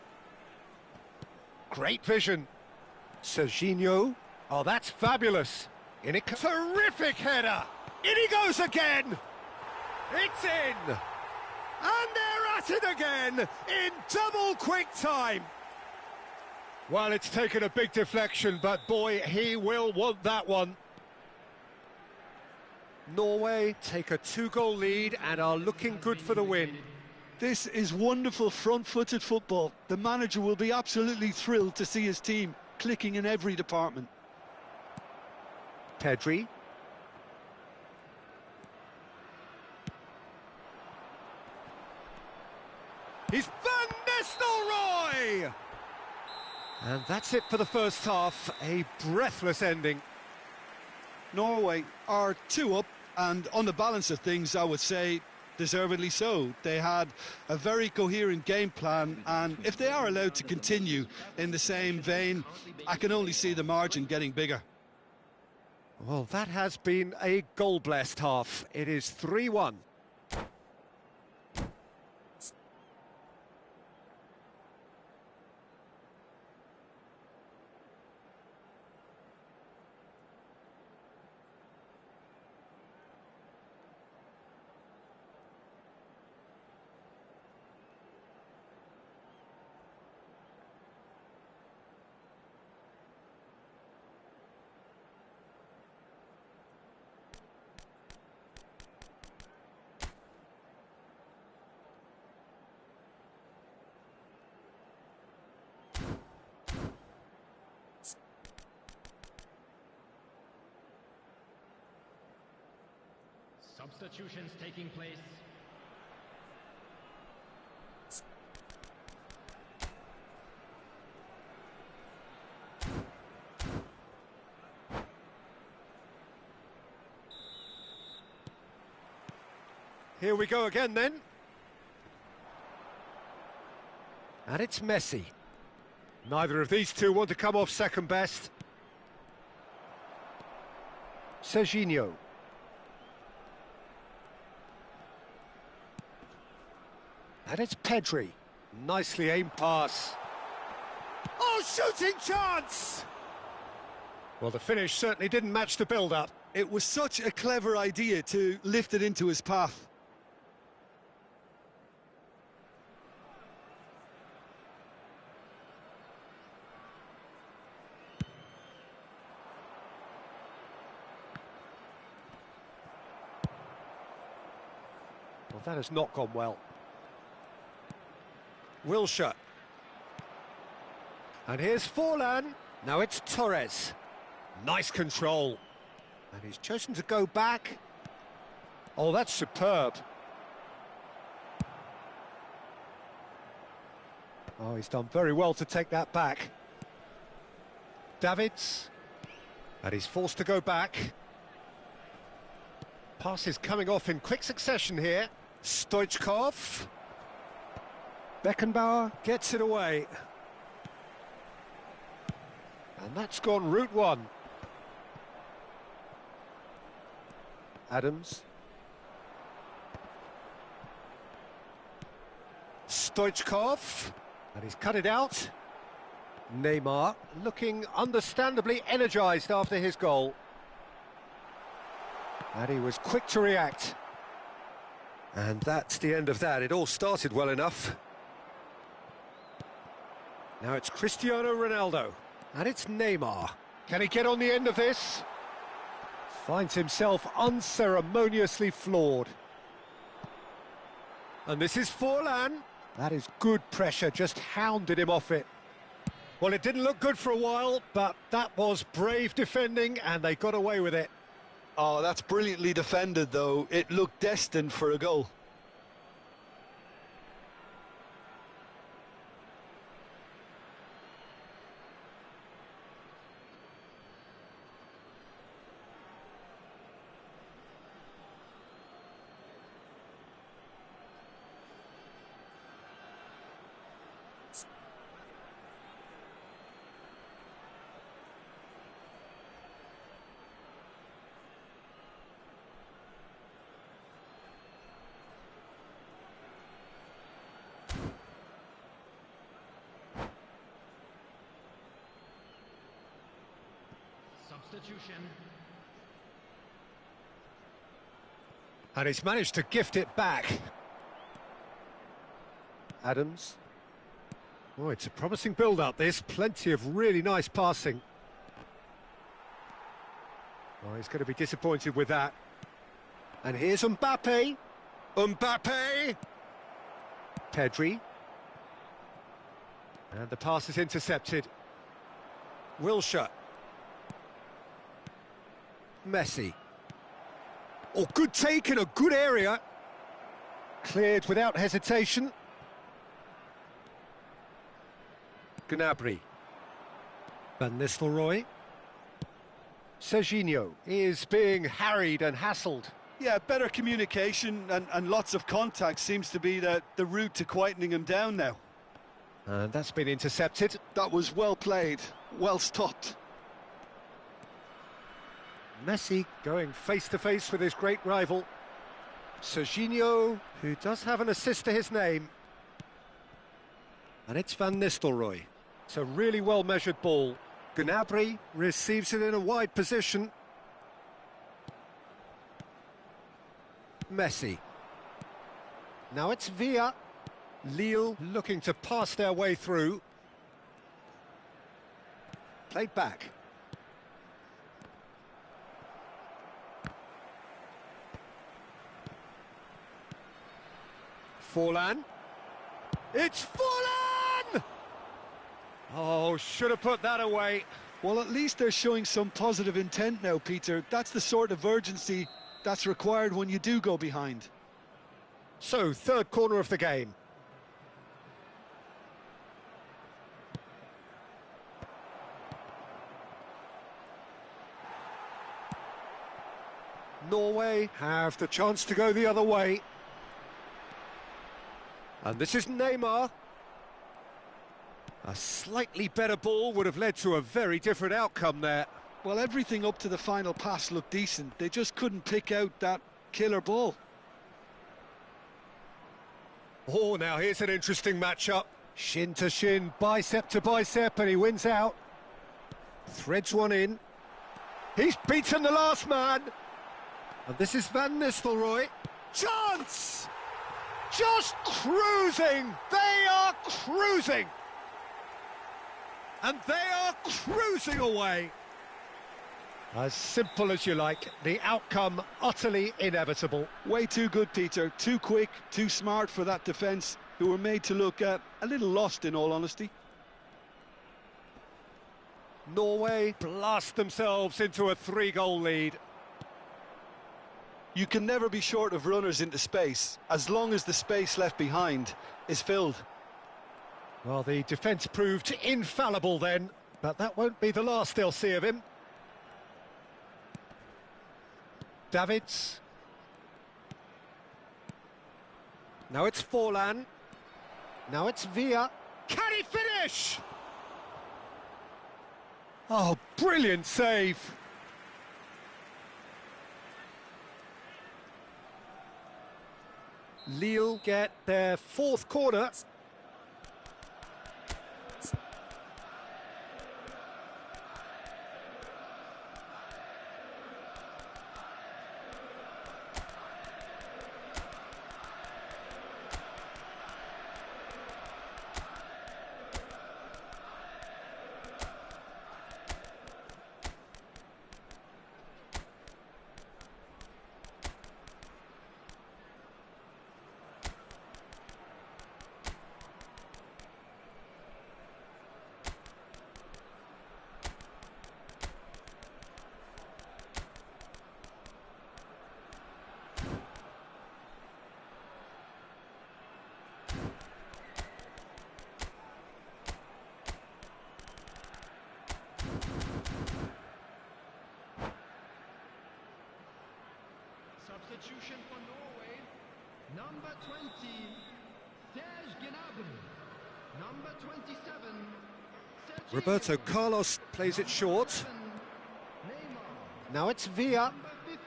Great vision. Serginho. Oh, that's fabulous. In it comes. Terrific header. In he goes again. It's in. And they're at it again in double quick time. Well, it's taken a big deflection, but boy, he will want that one. Norway take a 2-goal lead and are looking good for the win. This is wonderful front-footed football. The manager will be absolutely thrilled to see his team clicking in every department. Pedri. He's Van Nistelrooy! And that's it for the first half, a breathless ending. Norway are 2 up, and on the balance of things, I would say deservedly so. They had a very coherent game plan, and if they are allowed to continue in the same vein, I can only see the margin getting bigger. Well, that has been a goal-blessed half. It is 3-1. Substitutions taking place. Here we go again then. And it's Messi. Neither of these two want to come off second best. Serginho. And it's Pedri. Nicely aimed pass. Oh, shooting chance! Well, the finish certainly didn't match the build-up. It was such a clever idea to lift it into his path. Well, that has not gone well. Wilshere. And here's Forlan. Now it's Torres. Nice control. And he's chosen to go back. Oh, that's superb. Oh, he's done very well to take that back. Davids. And he's forced to go back. Passes coming off in quick succession here. Stoichkov. Beckenbauer gets it away. And that's gone route one. Adams. Stoichkov. And he's cut it out. Neymar looking understandably energised after his goal. And he was quick to react. And that's the end of that. It all started well enough. Now it's Cristiano Ronaldo. And it's Neymar. Can he get on the end of this? Finds himself unceremoniously floored. And this is Forlan. That is good pressure, just hounded him off it. Well, it didn't look good for a while, but that was brave defending, and they got away with it. Oh, that's brilliantly defended, though. It looked destined for a goal. Substitution. And he's managed to gift it back. Adams. Oh, it's a promising build-up, this. Plenty of really nice passing. Oh, he's going to be disappointed with that. And here's Mbappe. Mbappe! Pedri. And the pass is intercepted. Wilshere. Messi. Oh, good take in a good area. Cleared without hesitation. Gnabry. Van Nistelrooy. Serginho is being harried and hassled. Yeah, better communication and lots of contact seems to be the route to quietening him down now. And that's been intercepted. That was well played, well stopped. Messi going face-to-face with his great rival. Serginho, who does have an assist to his name. And it's Van Nistelrooy. It's a really well-measured ball. Gnabry receives it in a wide position. Messi. Now it's Villa. Lille looking to pass their way through. Played back. Forlan. It's Forlan! Oh, should have put that away. Well, at least they're showing some positive intent now, Peter. That's the sort of urgency That's required when you do go behind. So, third corner of the game. Norway have the chance to go the other way. And this is Neymar. A slightly better ball would have led to a very different outcome there. Well, everything up to the final pass looked decent. They just couldn't pick out that killer ball. Oh, now here's an interesting matchup. Shin to shin, bicep to bicep, and he wins out. Threads one in. He's beaten the last man. And this is Van Nistelrooy. Chance! Just cruising! They are cruising! And they are cruising away. As simple as you like, the outcome utterly inevitable. Way too good, Peter. Too quick, too smart for that defence, who were made to look a little lost, in all honesty. Norway blast themselves into a 3-goal lead. You can never be short of runners into space, as long as the space left behind is filled. Well, the defence proved infallible then, but that won't be the last they'll see of him. Davids. Now it's Forlan. Now it's Villa. Can he finish? Oh, brilliant save. Lille get their fourth corner. Substitution for Norway, number 20, Serge Gnabry, number 27, Sergio, Roberto Carlos plays it short. Neymar, Now it's Villa. number 15,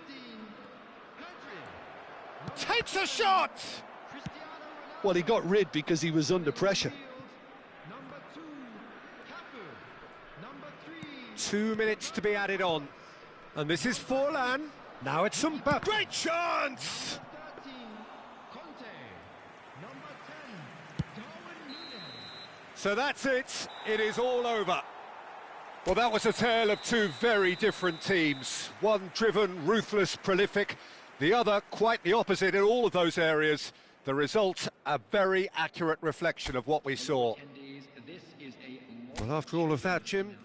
Pedri, Takes a shot! Cristiano Ronaldo, Well, he got rid because he was under pressure. number 2, Cafu, number 3, 2 minutes to be added on. And this is Forlan. Now it's Mbappe. Great chance! 13, Conte, number 10, Darwin Núñez. So that's it. It is all over. Well, that was a tale of two very different teams. One driven, ruthless, prolific. The other quite the opposite in all of those areas. The result, a very accurate reflection of what we saw. Attendees, this is a Well, after all of that, Jim,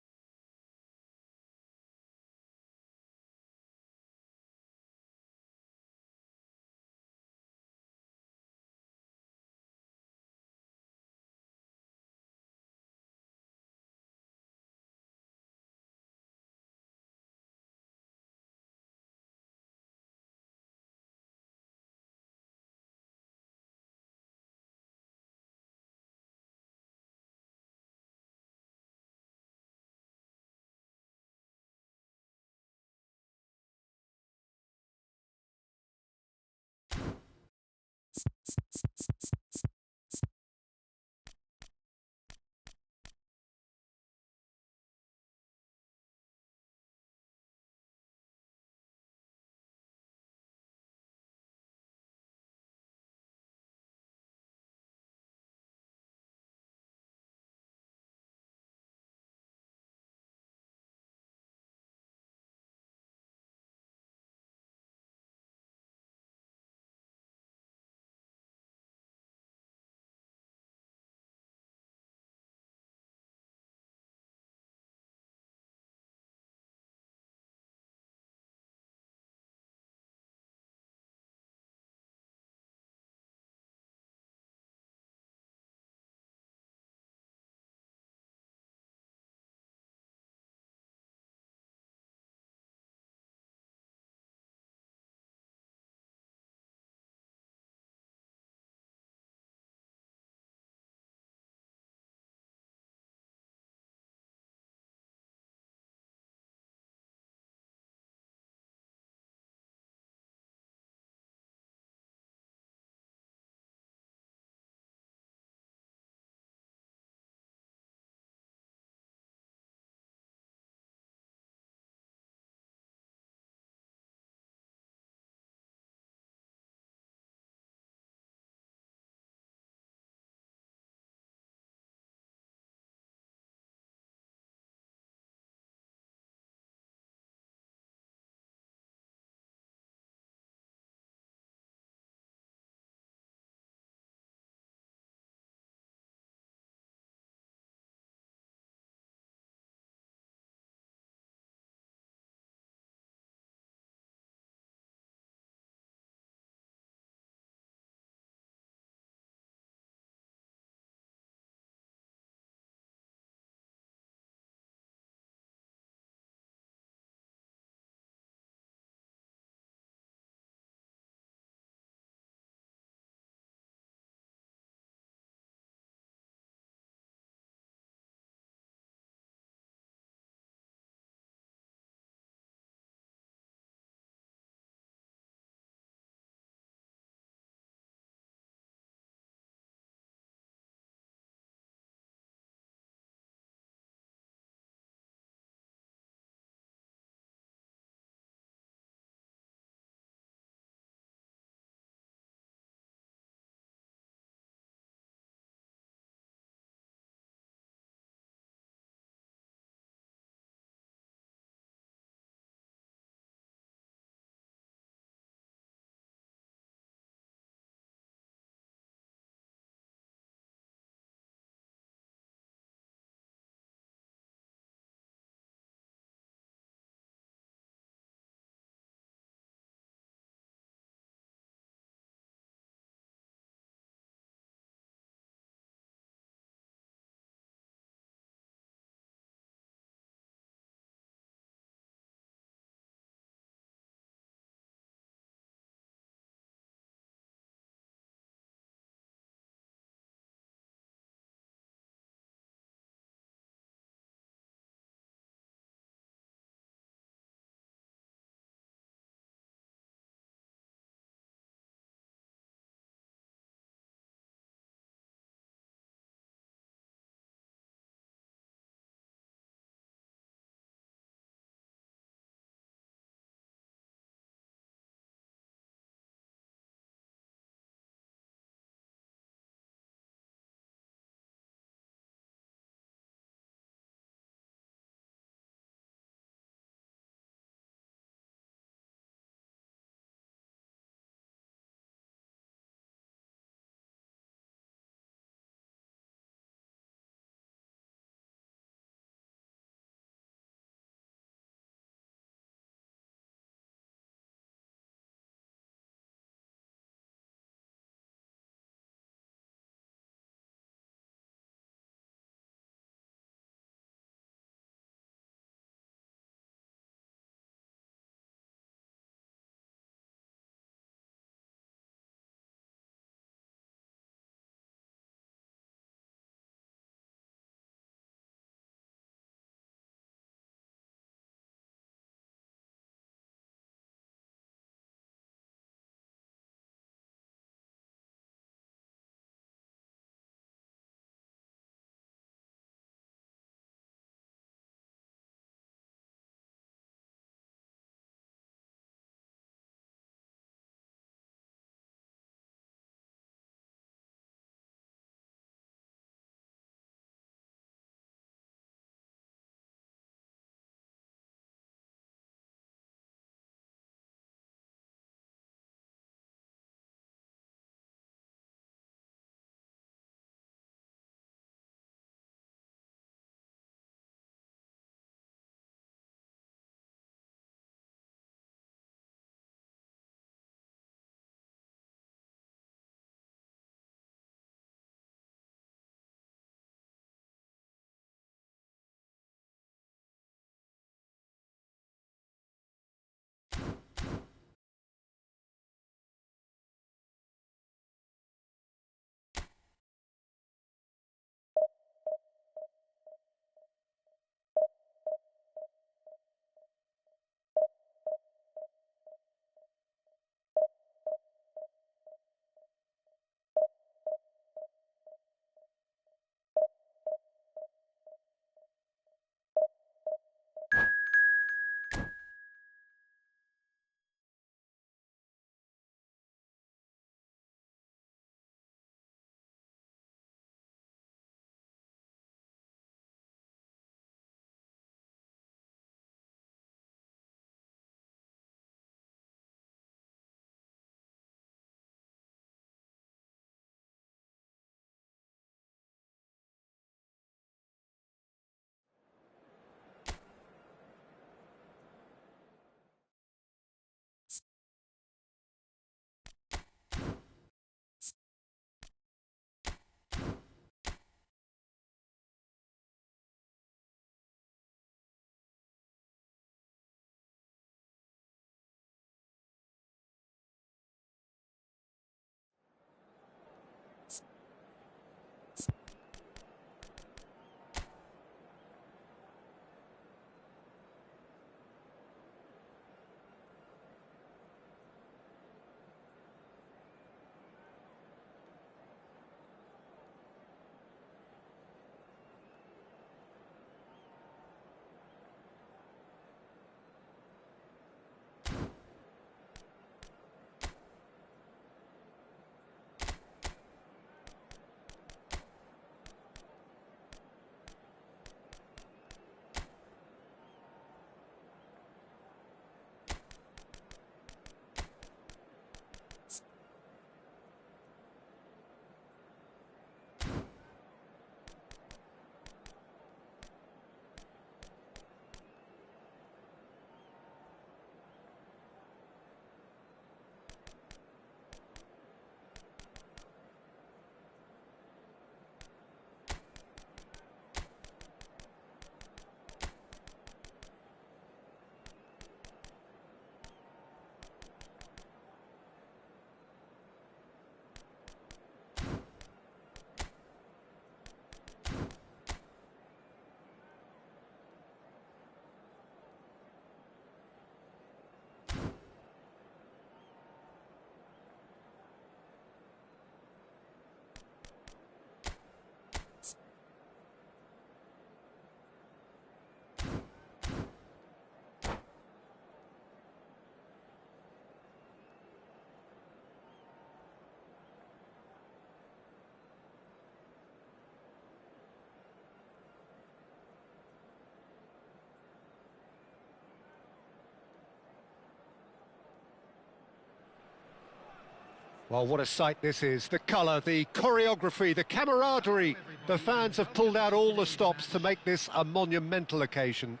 Well, what a sight this is. The colour, the choreography, the camaraderie. The fans have pulled out all the stops to make this a monumental occasion.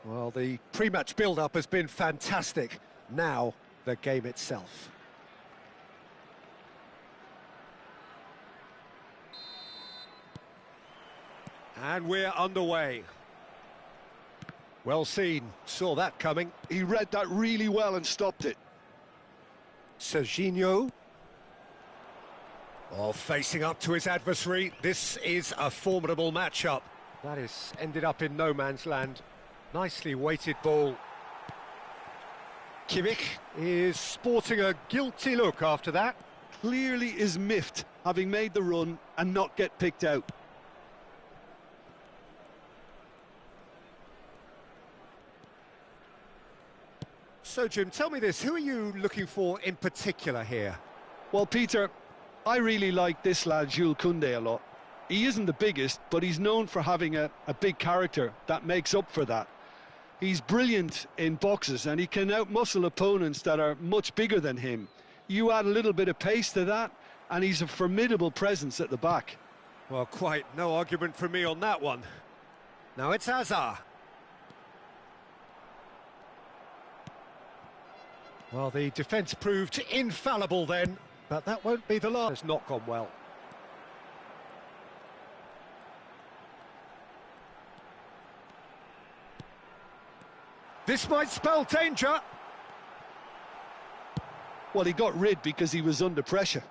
Well, the pre-match build-up has been fantastic. Now, the game itself. And we're underway. Well seen, saw that coming. He read that really well and stopped it. Serginho. Oh, facing up to his adversary. This is a formidable matchup. That has ended up in no man's land. Nicely weighted ball. Kimmich is sporting a guilty look after that. Clearly is miffed, having made the run and not get picked out. So, Jim, tell me this, who are you looking for in particular here? Well, Peter, I really like this lad, Jules Koundé, a lot. He isn't the biggest, but he's known for having a big character that makes up for that. He's brilliant in boxes, and he can outmuscle opponents that are much bigger than him. You add a little bit of pace to that, and he's a formidable presence at the back. Well, quite no argument from me on that one. Now it's Hazard. Well, the defence proved infallible then, but that won't be the last. It's not gone well. This might spell danger. Well, he got rid because he was under pressure.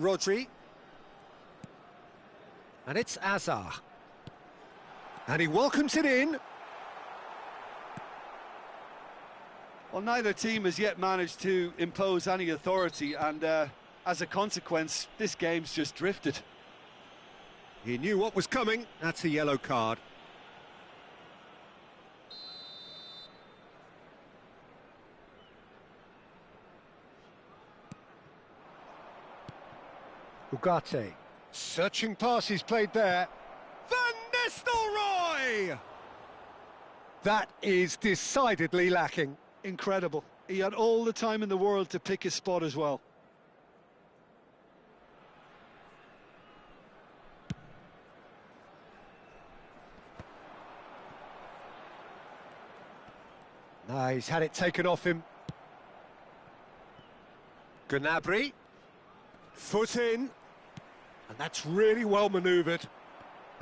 Rodri. And it's Hazard. And he welcomes it in. Well, neither team has yet managed to impose any authority, and as a consequence, this game's just drifted. He knew what was coming. That's a yellow card. Ugarte. Searching pass he's played there. Van Nistelrooy! That is decidedly lacking. Incredible. He had all the time in the world to pick his spot as well. No, he's had it taken off him. Gnabry. Foot in. And that's really well manoeuvred.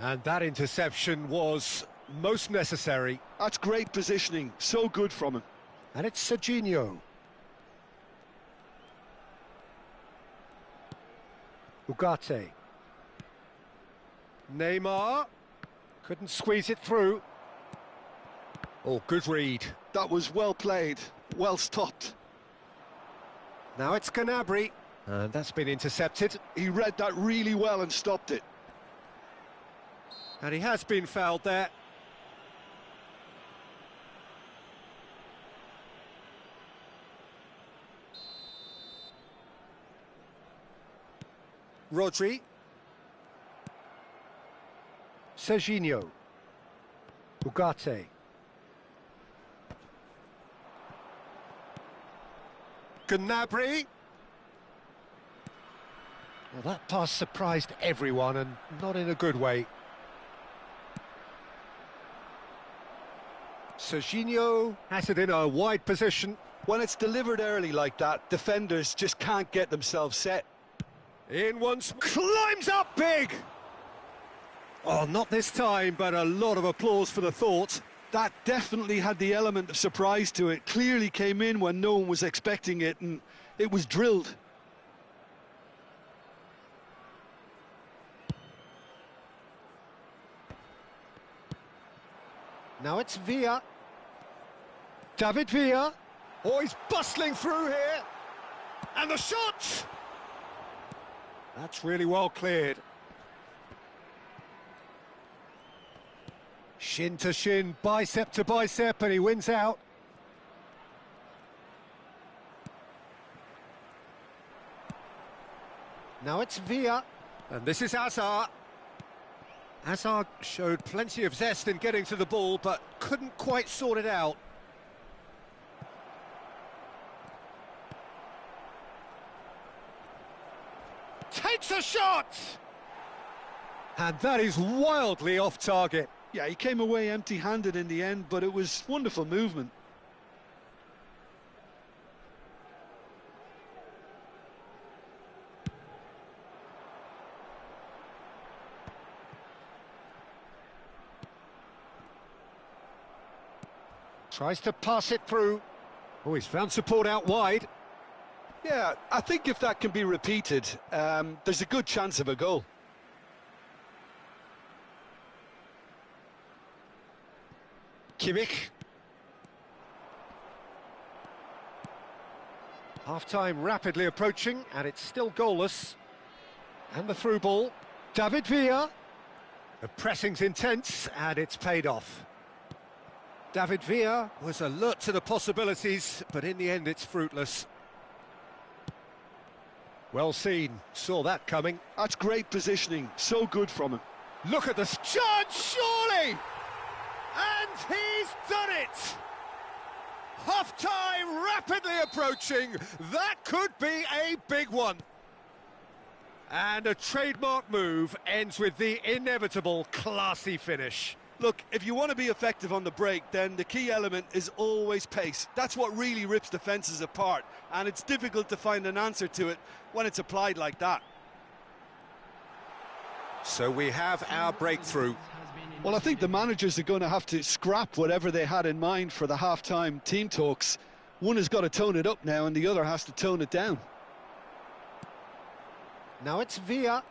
And that interception was most necessary. That's great positioning. So good from him. And it's Serginho. Ugarte. Neymar. Couldn't squeeze it through. Oh, good read. That was well played, well stopped. Now it's Gnabry. And that's been intercepted. He read that really well and stopped it. And he has been fouled there. Rodri. Serginho. Ugarte. Gnabry. Well, that pass surprised everyone, and not in a good way. Serginho has it in a wide position. When it's delivered early like that, defenders just can't get themselves set. In once, climbs up big! Oh, not this time, but a lot of applause for the thought. That definitely had the element of surprise to it. Clearly came in when no one was expecting it, and it was drilled. Now it's Villa. David Villa. Oh, he's bustling through here. And the shot! That's really well cleared. Shin to shin, bicep to bicep, and he wins out. Now it's Villa. And this is Hazard. Hazard showed plenty of zest in getting to the ball, but couldn't quite sort it out. shoots a shot! And that is wildly off target. Yeah, he came away empty-handed in the end, but it was wonderful movement. Tries to pass it through. Oh, he's found support out wide. Yeah, I think if that can be repeated, there's a good chance of a goal. Kimmich. Half-time rapidly approaching, and it's still goalless. And the through ball. David Villa. The pressing's intense, and it's paid off. David Villa was alert to the possibilities, but in the end it's fruitless. Well seen, saw that coming. That's great positioning, so good from him. Look at this chance, surely! And he's done it! Half-time rapidly approaching. That could be a big one. And a trademark move ends with the inevitable classy finish. Look, if you want to be effective on the break, then the key element is always pace. That's what really rips defences apart, and it's difficult to find an answer to it when it's applied like that. So we have our breakthrough. Well, I think the managers are going to have to scrap whatever they had in mind for the half-time team talks. One has got to tone it up now, and the other has to tone it down. Now it's Villa.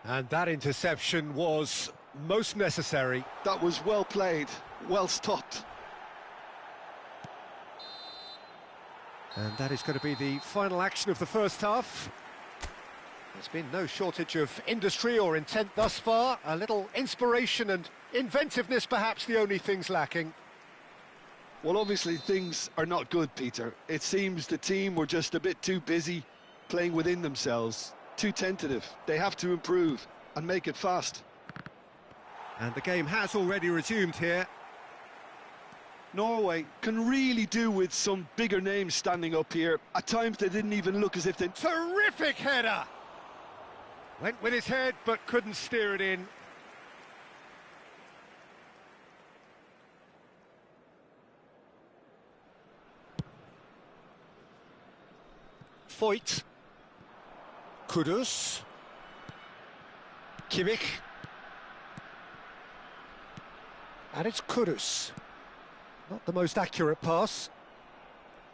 And that interception was most necessary. That was well played, well stopped. And that is going to be the final action of the first half. There's been no shortage of industry or intent thus far. A little inspiration and inventiveness, perhaps the only things lacking. Well, obviously things are not good, Peter. It seems the team were just a bit too busy playing within themselves. Too tentative. They have to improve and make it fast. And the game has already resumed here. Norway can really do with some bigger names standing up here. At times they didn't even look as if they... Terrific header! Went with his head but couldn't steer it in. Foyt. Kudus. Kimmich. And it's Kudus. Not the most accurate pass.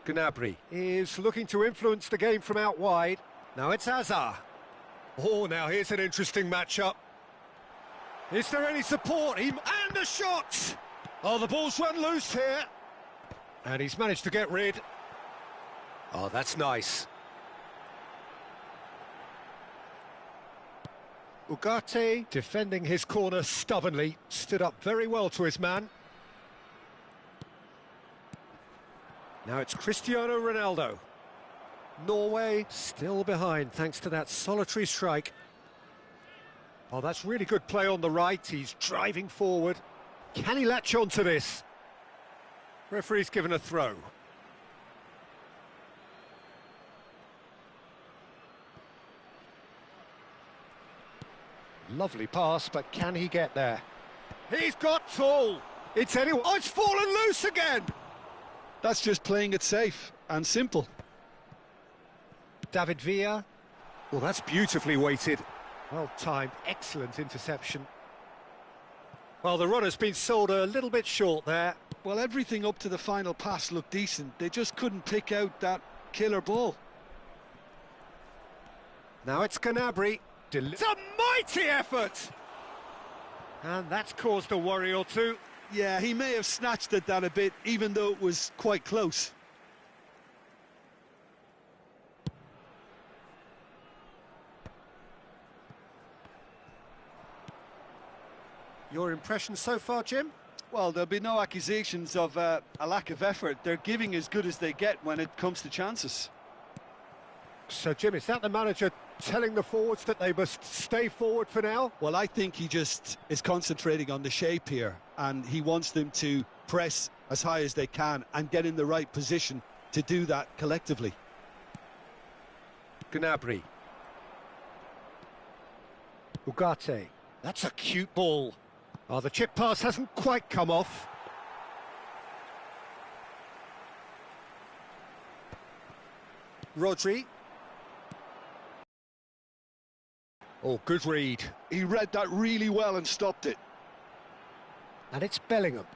Gnabry is looking to influence the game from out wide. Now it's Hazard. Oh, now here's an interesting matchup. Is there any support? And a shot! Oh, the ball's run loose here. And he's managed to get rid. Oh, that's nice. Ugarte, defending his corner stubbornly, stood up very well to his man. Now it's Cristiano Ronaldo. Norway still behind thanks to that solitary strike. Oh, that's really good play on the right. He's driving forward. Can he latch on to this? Referee's given a throw. Lovely pass, but can he get there? He's got tall. It's anyone. Oh, it's fallen loose again. That's just playing it safe and simple. David Villa. Well, that's beautifully weighted. Well timed, excellent interception. Well, the runner's been sold a little bit short there. Well, everything up to the final pass looked decent. They just couldn't pick out that killer ball. Now it's Gnabry. It's a mighty effort! And that's caused a worry or two. Yeah, he may have snatched at that a bit, even though it was quite close. Your impression so far, Jim? Well, there'll be no accusations of a lack of effort. They're giving as good as they get when it comes to chances. So, Jim, is that the manager telling the forwards that they must stay forward for now? Well, I think he just is concentrating on the shape here, and he wants them to press as high as they can and get in the right position to do that collectively. Gnabry. Ugarte. That's a cute ball. Oh, the chip pass hasn't quite come off. Rodri. Oh, good read. He read that really well and stopped it. And it's Bellingham.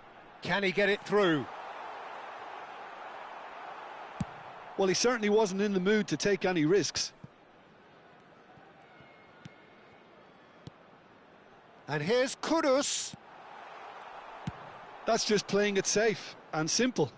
Can he get it through? Well, he certainly wasn't in the mood to take any risks. And here's Kudus. That's just playing it safe and simple.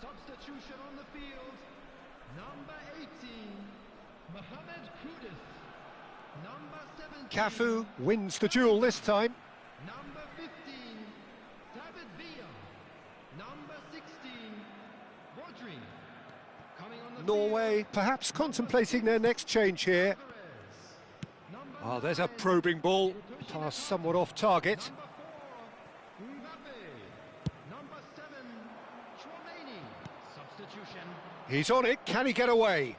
Substitution on the field. Number 18, Mohamed Kudus. Number 17. Cafu wins the duel this time. Number 15, David Villa. Number 16, Rodri. Coming on the Norway field. perhaps contemplating their next change here. Oh, there's a probing ball. Pass somewhat off target. Number 4, Mbappe. Number 7, Chouameni. Substitution. He's on it. Can he get away?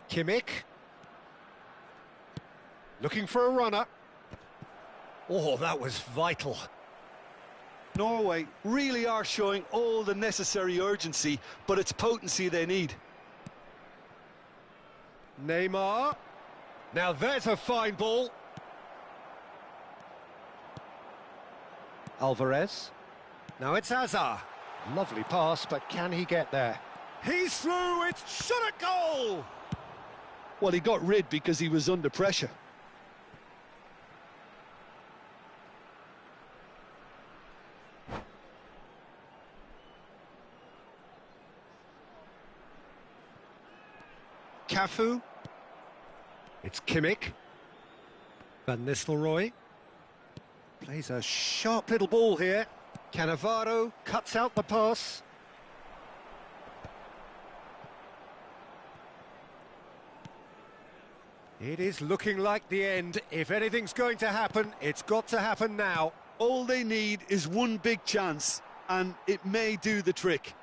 Kimmich. Looking for a runner. Oh, that was vital. Norway really are showing all the necessary urgency, but it's potency they need. Neymar. Now there's a fine ball. Alvarez. Now it's Hazard. Lovely pass, but can he get there? He's through, it's shot at goal! Well, he got rid because he was under pressure. Cafu. It's Kimmich. Van Nistelrooy. Plays a sharp little ball here. Cannavaro cuts out the pass. It is looking like the end. If anything's going to happen, it's got to happen now. All they need is one big chance, and it may do the trick.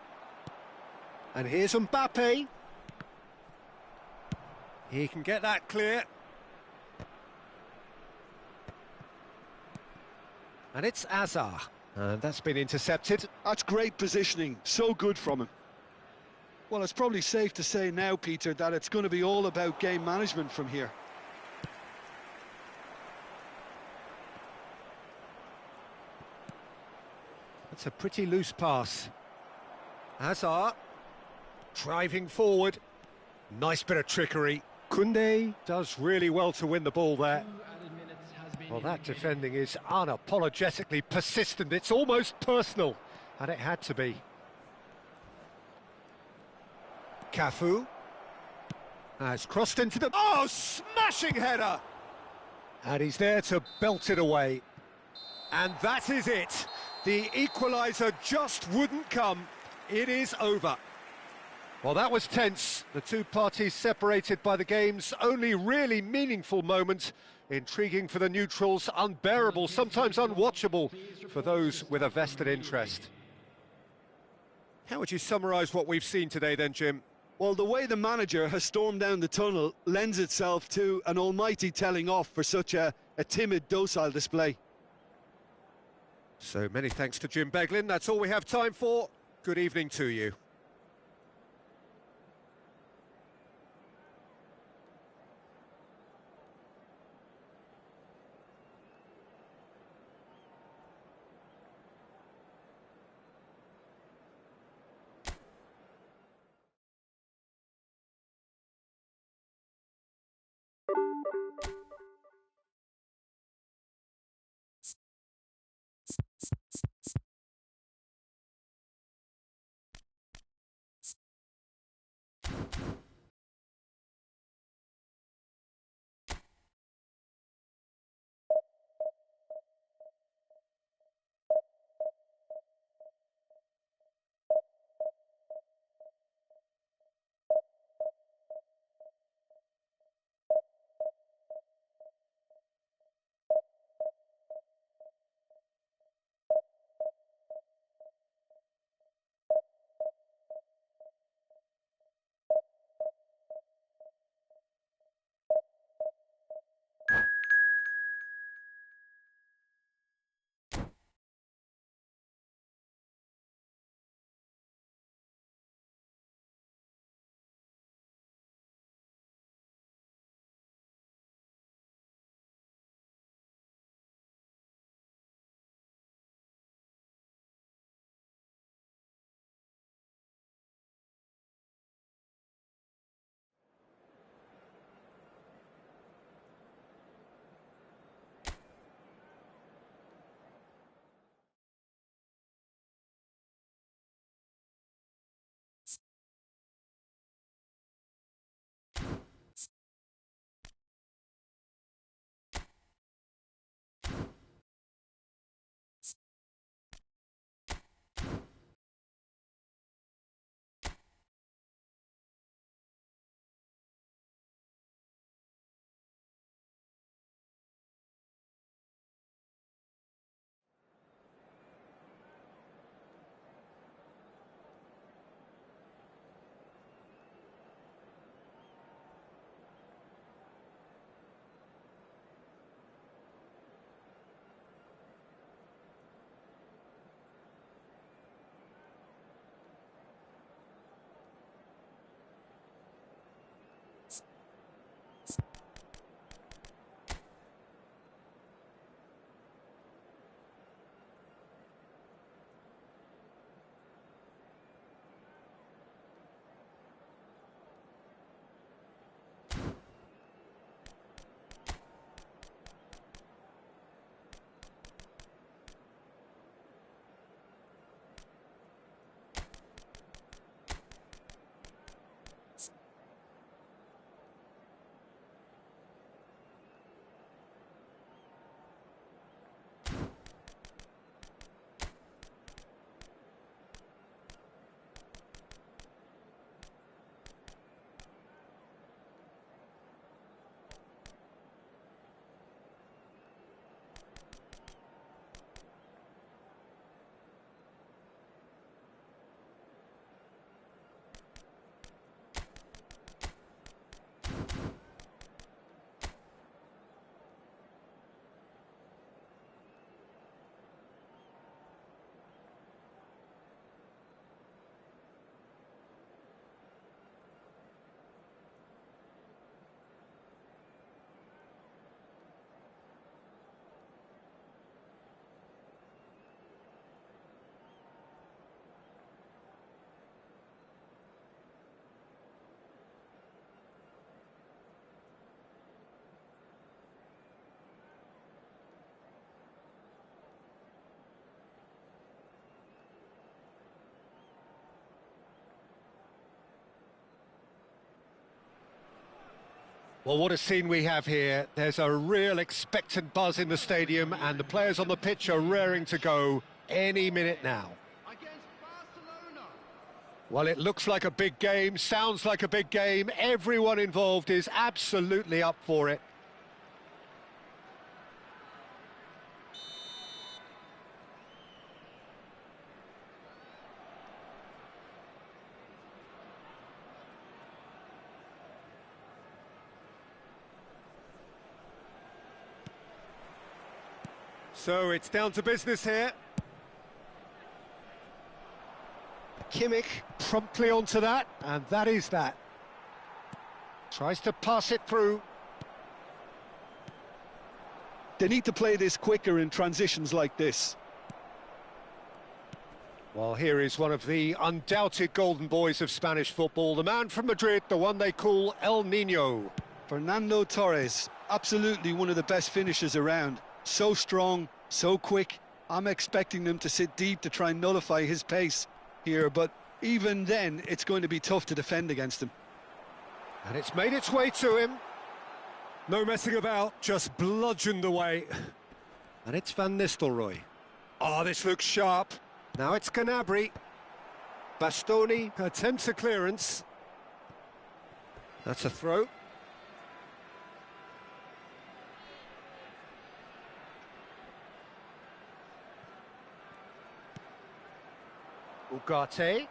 And here's Mbappe. He can get that clear. And it's Hazard. And that's been intercepted. That's great positioning, so good from him. Well, it's probably safe to say now, Peter, that it's going to be all about game management from here. That's a pretty loose pass. Hazard driving forward. Nice bit of trickery. Koundé does really well to win the ball there. 2 added minutes has been Well, that indicated. defending is unapologetically persistent. It's almost personal, and it had to be. Cafu has crossed into the... Oh, smashing header! And he's there to belt it away. And that is it. The equaliser just wouldn't come. It is over. Well, that was tense. The two parties separated by the game's only really meaningful moment. Intriguing for the neutrals, unbearable, sometimes unwatchable for those with a vested interest. How would you summarise what we've seen today then, Jim? Well, the way the manager has stormed down the tunnel lends itself to an almighty telling off for such a timid, docile display. So many thanks to Jim Beglin. That's all we have time for. Good evening to you. Well, what a scene we have here. There's a real expectant buzz in the stadium, and the players on the pitch are raring to go any minute now. Well, it looks like a big game, sounds like a big game. Everyone involved is absolutely up for it. So it's down to business here. Kimmich promptly onto that, and that is that. Tries to pass it through. They need to play this quicker in transitions like this. Well, here is one of the undoubted golden boys of Spanish football, the man from Madrid, the one they call El Niño. Fernando Torres, absolutely one of the best finishers around. So strong, so quick. I'm expecting them to sit deep to try and nullify his pace here, but even then, it's going to be tough to defend against him. And it's made its way to him. No messing about, just bludgeoned away. And it's Van Nistelrooy. Oh, this looks sharp. Now it's Gnabry. Bastoni attempts a clearance. That's a throw. Ugarte.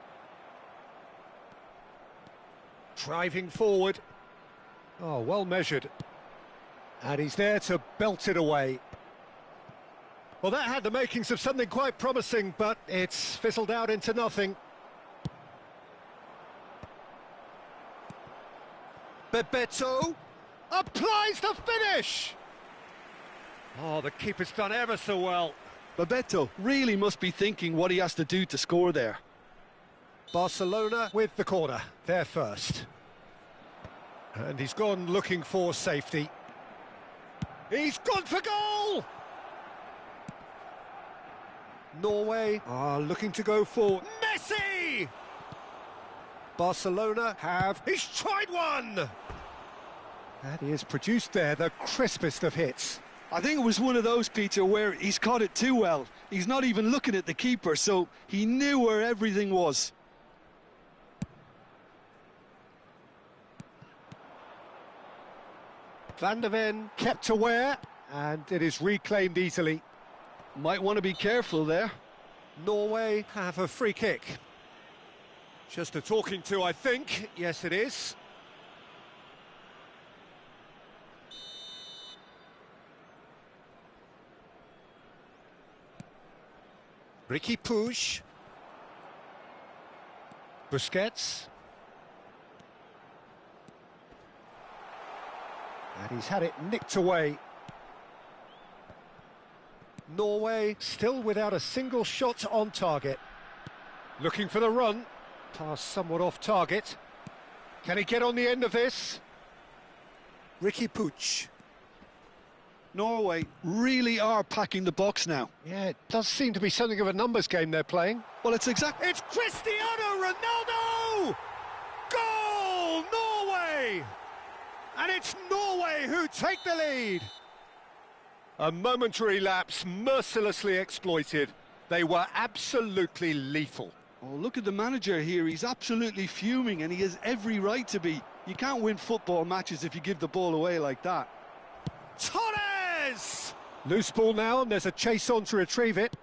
Driving forward. Oh, well measured. And he's there to belt it away. Well, that had the makings of something quite promising, but it's fizzled out into nothing. Bebeto applies the finish! Oh, the keeper's done ever so well. Bebeto really must be thinking what he has to do to score there. Barcelona with the corner, they're first. And he's gone looking for safety. He's gone for goal! Norway are looking to go for Messi! Barcelona he's tried one! And he has produced there the crispest of hits. I think it was one of those, Peter, where he's caught it too well. He's not even looking at the keeper, so he knew where everything was. Van de Ven kept aware, and it is reclaimed easily. Might want to be careful there. Norway have a free kick. Just a talking to, I think. Yes, it is. Riqui Puig. Busquets. And he's had it nicked away. Norway still without a single shot on target. Looking for the run. Pass somewhat off target. Can he get on the end of this? Riqui Puig. Norway really are packing the box now. Yeah, it does seem to be something of a numbers game they're playing. Well, it's exactly... It's Cristiano Ronaldo! Goal! Norway! And it's Norway who take the lead. A momentary lapse mercilessly exploited. They were absolutely lethal. Oh, look at the manager here. He's absolutely fuming, and he has every right to be. You can't win football matches if you give the ball away like that. Torres! Loose ball now, and there's a chase on to retrieve it.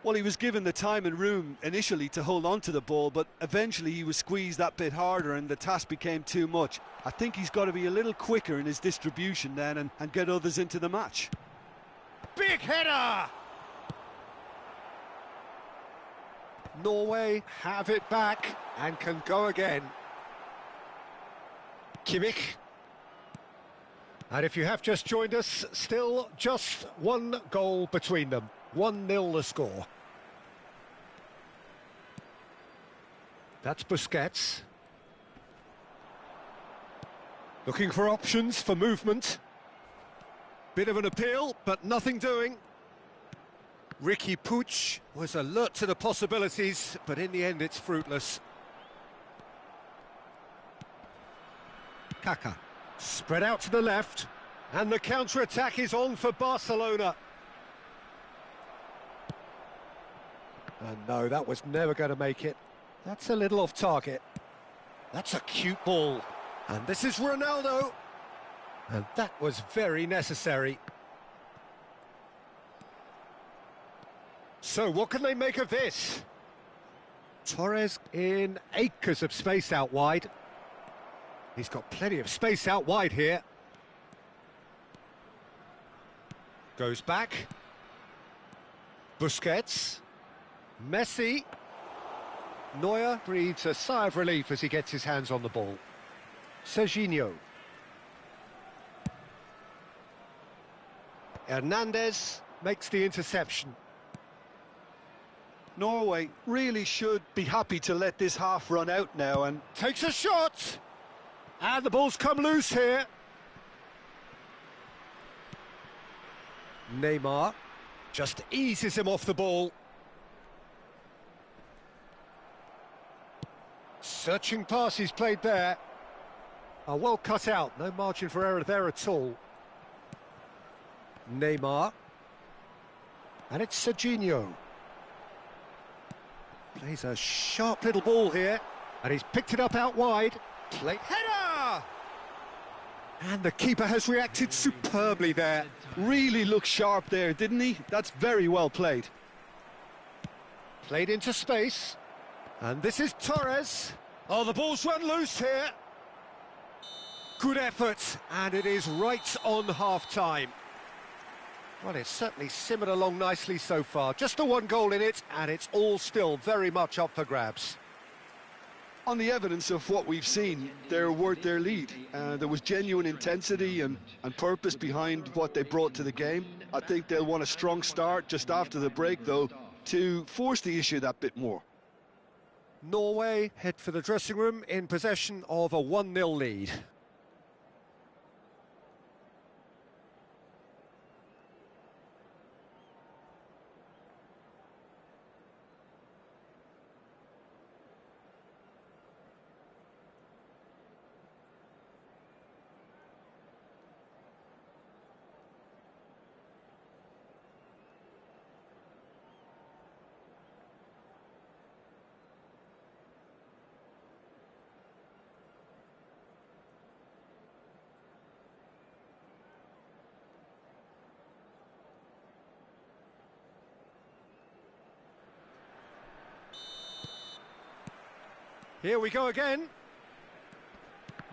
Well, he was given the time and room initially to hold on to the ball, but eventually he was squeezed that bit harder and the task became too much. I think he's got to be a little quicker in his distribution then and get others into the match. Big header! Norway have it back and can go again. Kimmich. And if you have just joined us, still just one goal between them. 1-0 the score. That's Busquets. Looking for options for movement. Bit of an appeal, but nothing doing. Riqui Puig was alert to the possibilities, but in the end it's fruitless. Kaká. Spread out to the left, and the counter-attack is on for Barcelona. And no, that was never going to make it. That's a little off target. That's a cute ball. And this is Ronaldo. And that was very necessary. So what can they make of this? Torres in acres of space out wide. He's got plenty of space out wide here. Goes back. Busquets. Messi. Neuer breathes a sigh of relief as he gets his hands on the ball. Serginho. Hernandez makes the interception. Norway really should be happy to let this half run out now and... Takes a shot! And the ball's come loose here. Neymar just eases him off the ball. Searching pass he's played there. Well cut out, no margin for error there at all. Neymar. And it's Serginho. Plays a sharp little ball here. And he's picked it up out wide. Play header! And the keeper has reacted superbly there. Really looked sharp there, didn't he? That's very well played. Played into space. And this is Torres. Oh, the ball's run loose here. Good effort, and it is right on half-time. Well, it's certainly simmered along nicely so far. Just the one goal in it, and it's all still very much up for grabs. On the evidence of what we've seen, they're worth their lead. There was genuine intensity and purpose behind what they brought to the game. I think they'll want a strong start just after the break, though, to force the issue that bit more. Norway head for the dressing room in possession of a 1-0 lead. Here we go again.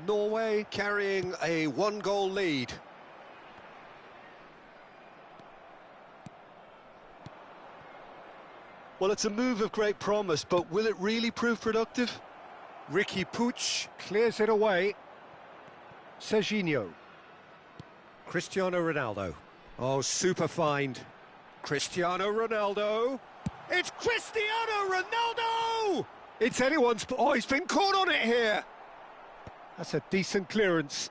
Norway carrying a 1-goal lead. Well, it's a move of great promise, but will it really prove productive? Ricky Puig clears it away. Serginho. Cristiano Ronaldo. Oh, super find. Cristiano Ronaldo. It's Cristiano Ronaldo! It's anyone's... Oh, he's been caught on it here. That's a decent clearance.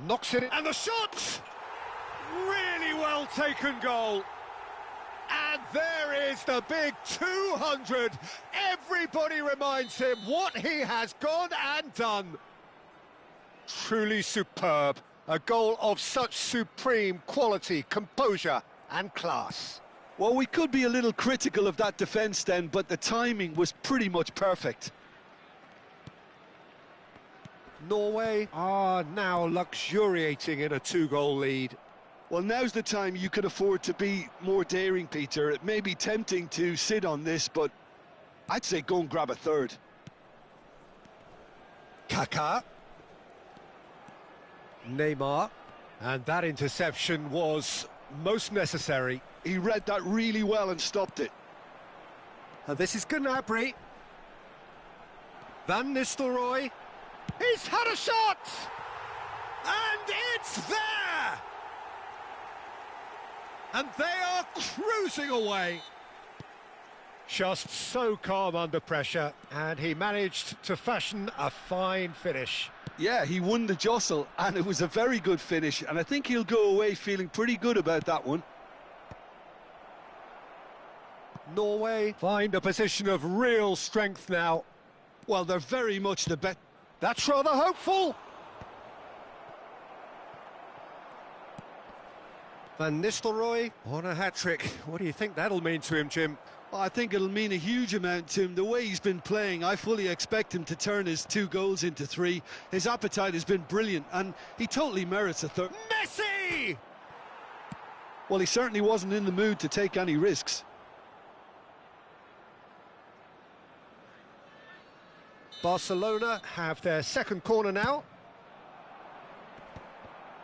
Knocks it in. And the shot! Really well taken goal. And there is the big 200. Everybody reminds him what he has gone and done. Truly superb. A goal of such supreme quality, composure and class. Well, we could be a little critical of that defence then, but the timing was pretty much perfect. Norway are now luxuriating in a 2-goal lead. Well, now's the time you can afford to be more daring, Peter. It may be tempting to sit on this, but I'd say go and grab a third. Kaká. Neymar. And that interception was most necessary. He read that really well and stopped it. And this is Gnabry. Van Nistelrooy. He's had a shot! And it's there! And they are cruising away. Just so calm under pressure, and he managed to fashion a fine finish. Yeah, he won the jostle, and it was a very good finish, and I think he'll go away feeling pretty good about that one. Norway find a position of real strength now. Well, they're very much the best. That's rather hopeful. Van Nistelrooy on a hat-trick. What do you think that'll mean to him, Jim? I think it'll mean a huge amount to him. The way he's been playing, I fully expect him to turn his 2 goals into 3. His appetite has been brilliant, and he totally merits a third. Messi! Well, he certainly wasn't in the mood to take any risks. Barcelona have their second corner now.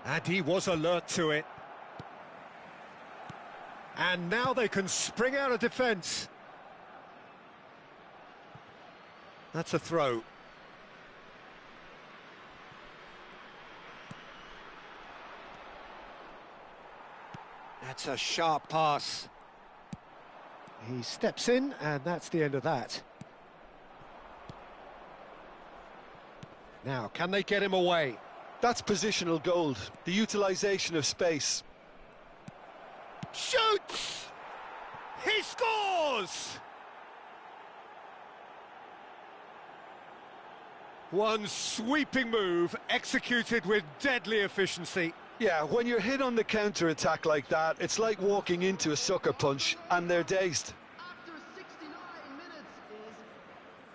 And he was alert to it. And now they can spring out of defence. That's a throw. That's a sharp pass. He steps in, and that's the end of that. Now, can they get him away? That's positional gold, the utilisation of space. Shoots! He scores! One sweeping move, executed with deadly efficiency. Yeah, when you're hit on the counter-attack like that, it's like walking into a sucker punch and they're dazed. After 69 minutes is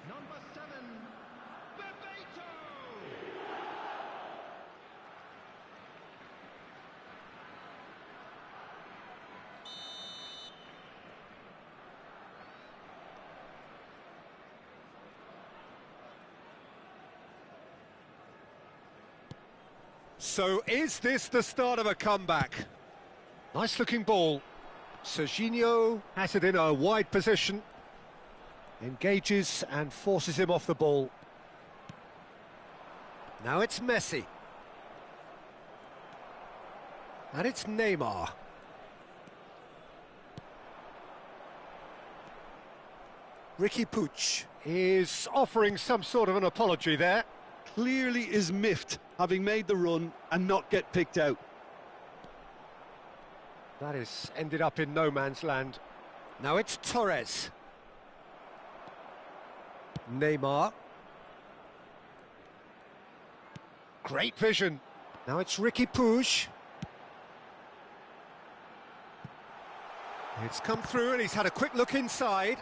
number 7, Bebeto! So is this the start of a comeback? Nice looking ball. Serginho has it in a wide position. Engages and forces him off the ball. Now it's Messi. And it's Neymar. Ricky Puig is offering some sort of an apology there. Clearly is miffed, having made the run and not get picked out. That has ended up in no man's land. Now it's Torres. Neymar. Great vision. Now it's Ricky Puig. It's come through and he's had a quick look inside.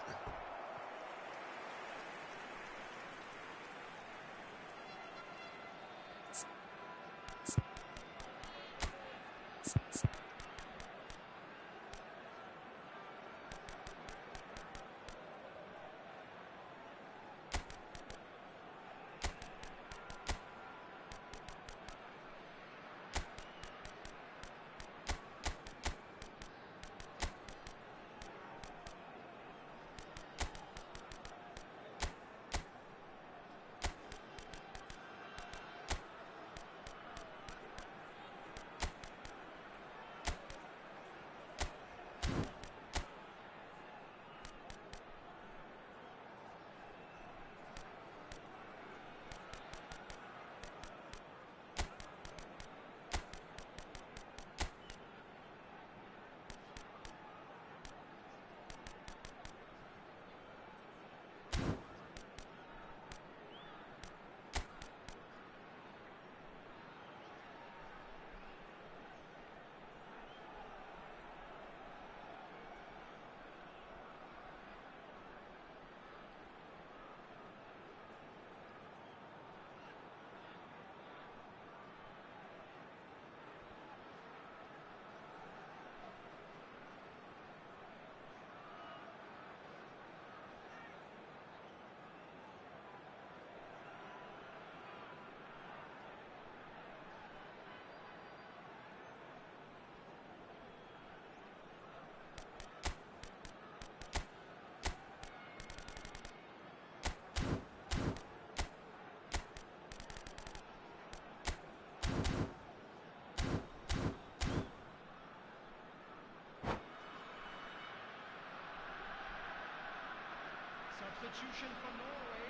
Substitution for Norway.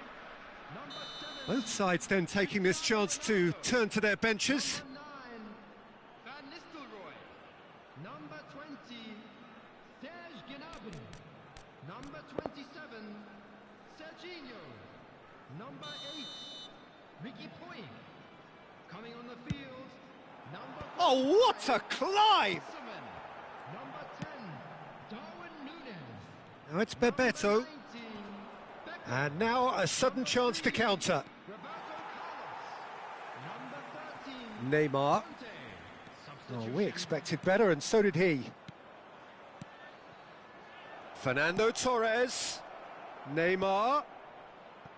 Number 7. Both sides then taking this chance to turn to their benches. Number 9, Van Nistelrooy. Number 20, Serge Gnabry. Number 27, Serginho. Number 8, Ricky Puig. Coming on the field, number 5, Oh, what a climb! Number 10, Darwin Núñez. Now it's Bebeto. And now a sudden chance to counter. Neymar. Oh, we expected better, and so did he. Fernando Torres. Neymar.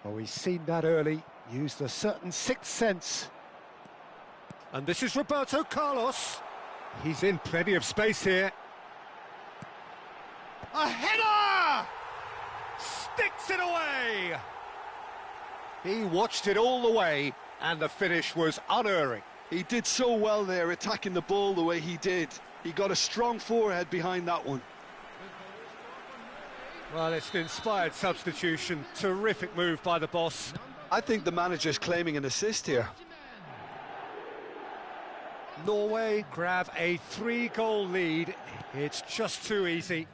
Oh, he's seen that early. Used a certain sixth sense. And this is Roberto Carlos. He's in plenty of space here. A header! Sticks it away! He watched it all the way, and the finish was unerring. He did so well there, attacking the ball the way he did. He got a strong forehead behind that one. Well, it's an inspired substitution. Terrific move by the boss. I think the manager's claiming an assist here. Norway grab a 3-goal lead. It's just too easy.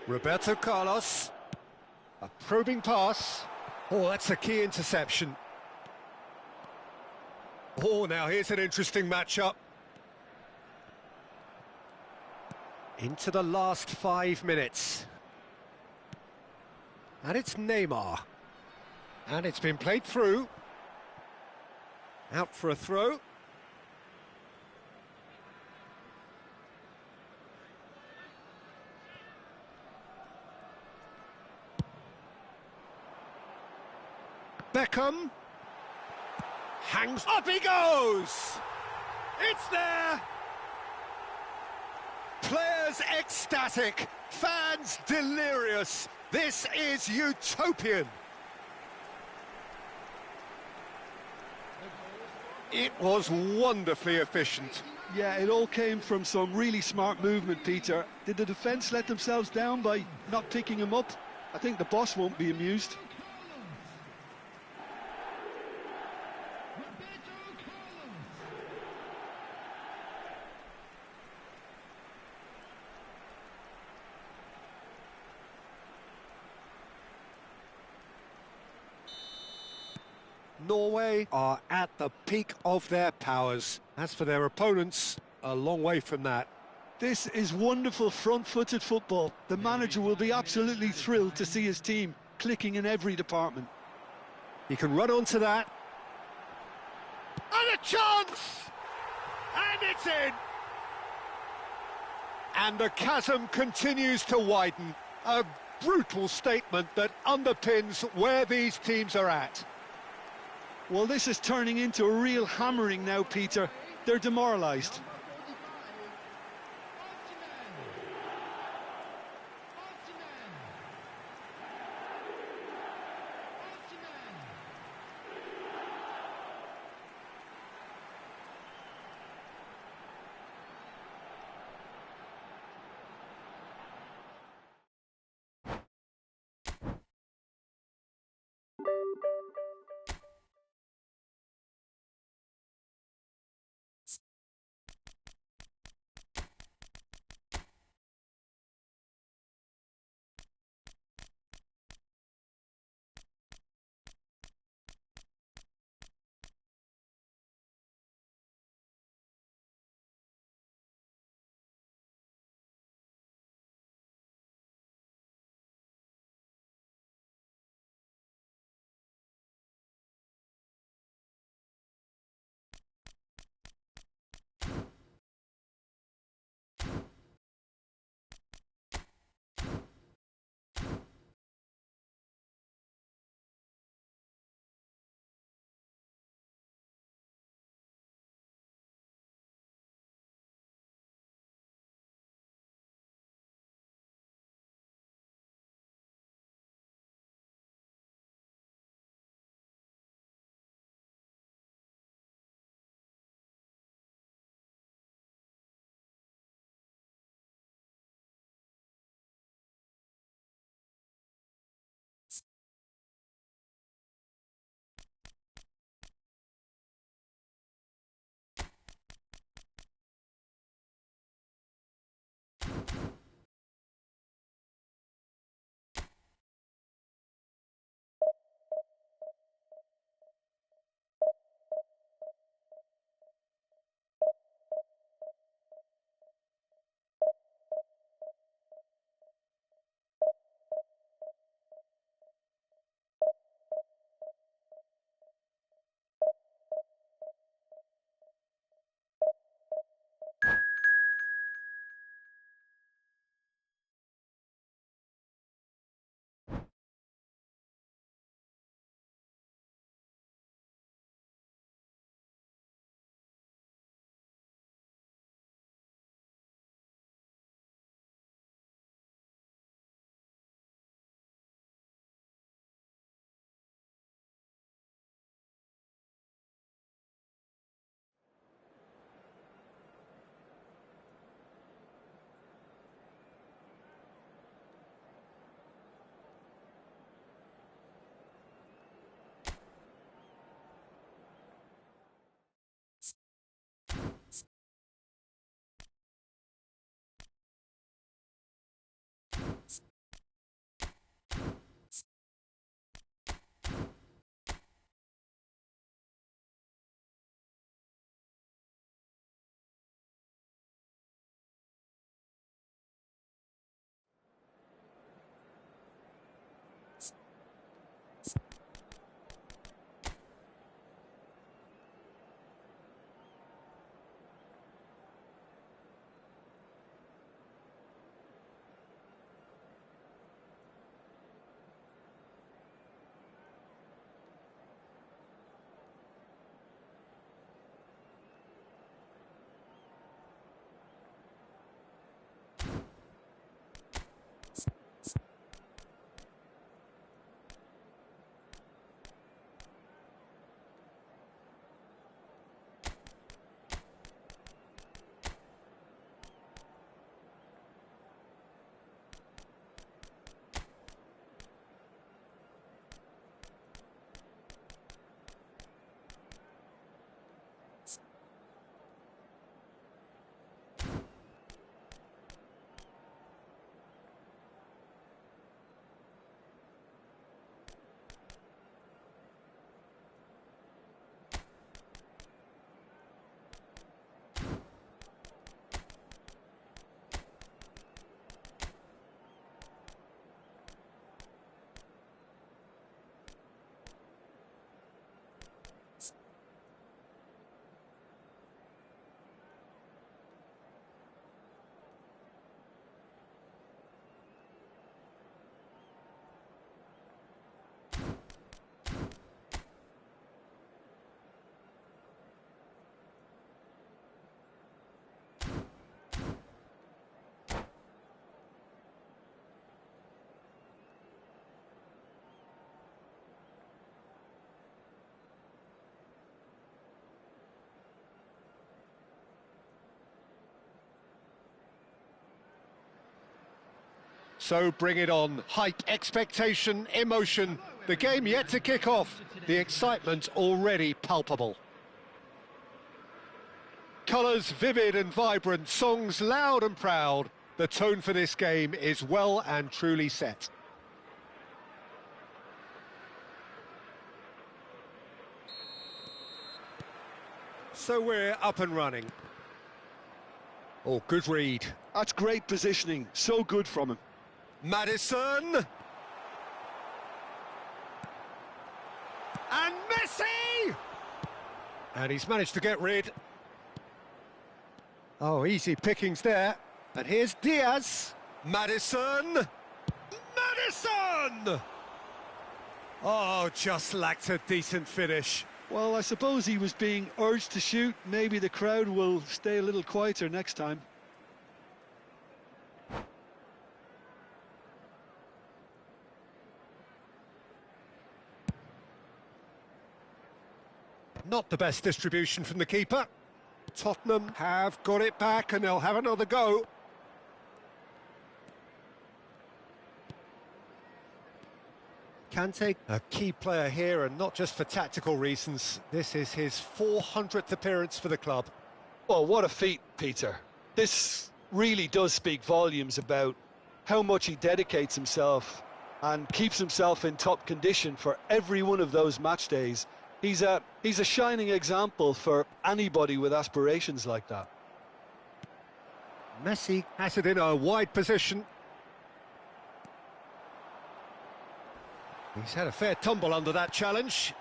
Roberto Carlos. A probing pass. Oh, that's a key interception. Oh, now here's an interesting matchup. Into the last 5 minutes. And it's Neymar. And it's been played through. Out for a throw. Beckham. Hangs up, he goes! It's there! Players ecstatic, fans delirious. This is utopian. It was wonderfully efficient. Yeah, it all came from some really smart movement, Peter. Did the defence let themselves down by not picking him up? I think the boss won't be amused. Norway are at the peak of their powers. As for their opponents, a long way from that. This is wonderful front-footed football. The manager will be absolutely thrilled to see his team clicking in every department. He can run onto that. And a chance! And it's in! And the chasm continues to widen. A brutal statement that underpins where these teams are at. Well, this is turning into a real hammering now, Peter. They're demoralised. So bring it on. Hype, expectation, emotion. The game yet to kick off. The excitement already palpable. Colours vivid and vibrant, songs loud and proud. The tone for this game is well and truly set. So we're up and running. Oh, good read. That's great positioning, so good from him. Maddison! And Messi! And he's managed to get rid. Oh, easy pickings there. And here's Diaz. Maddison! Maddison! Oh, just lacked a decent finish. Well, I suppose he was being urged to shoot. Maybe the crowd will stay a little quieter next time. Not the best distribution from the keeper. Tottenham have got it back and they'll have another go. Kante, a key player here, and not just for tactical reasons. This is his 400th appearance for the club. Well, what a feat, Peter. This really does speak volumes about how much he dedicates himself and keeps himself in top condition for every one of those match days. He's a shining example for anybody with aspirations like that. Messi has it in a wide position. He's had a fair tumble under that challenge.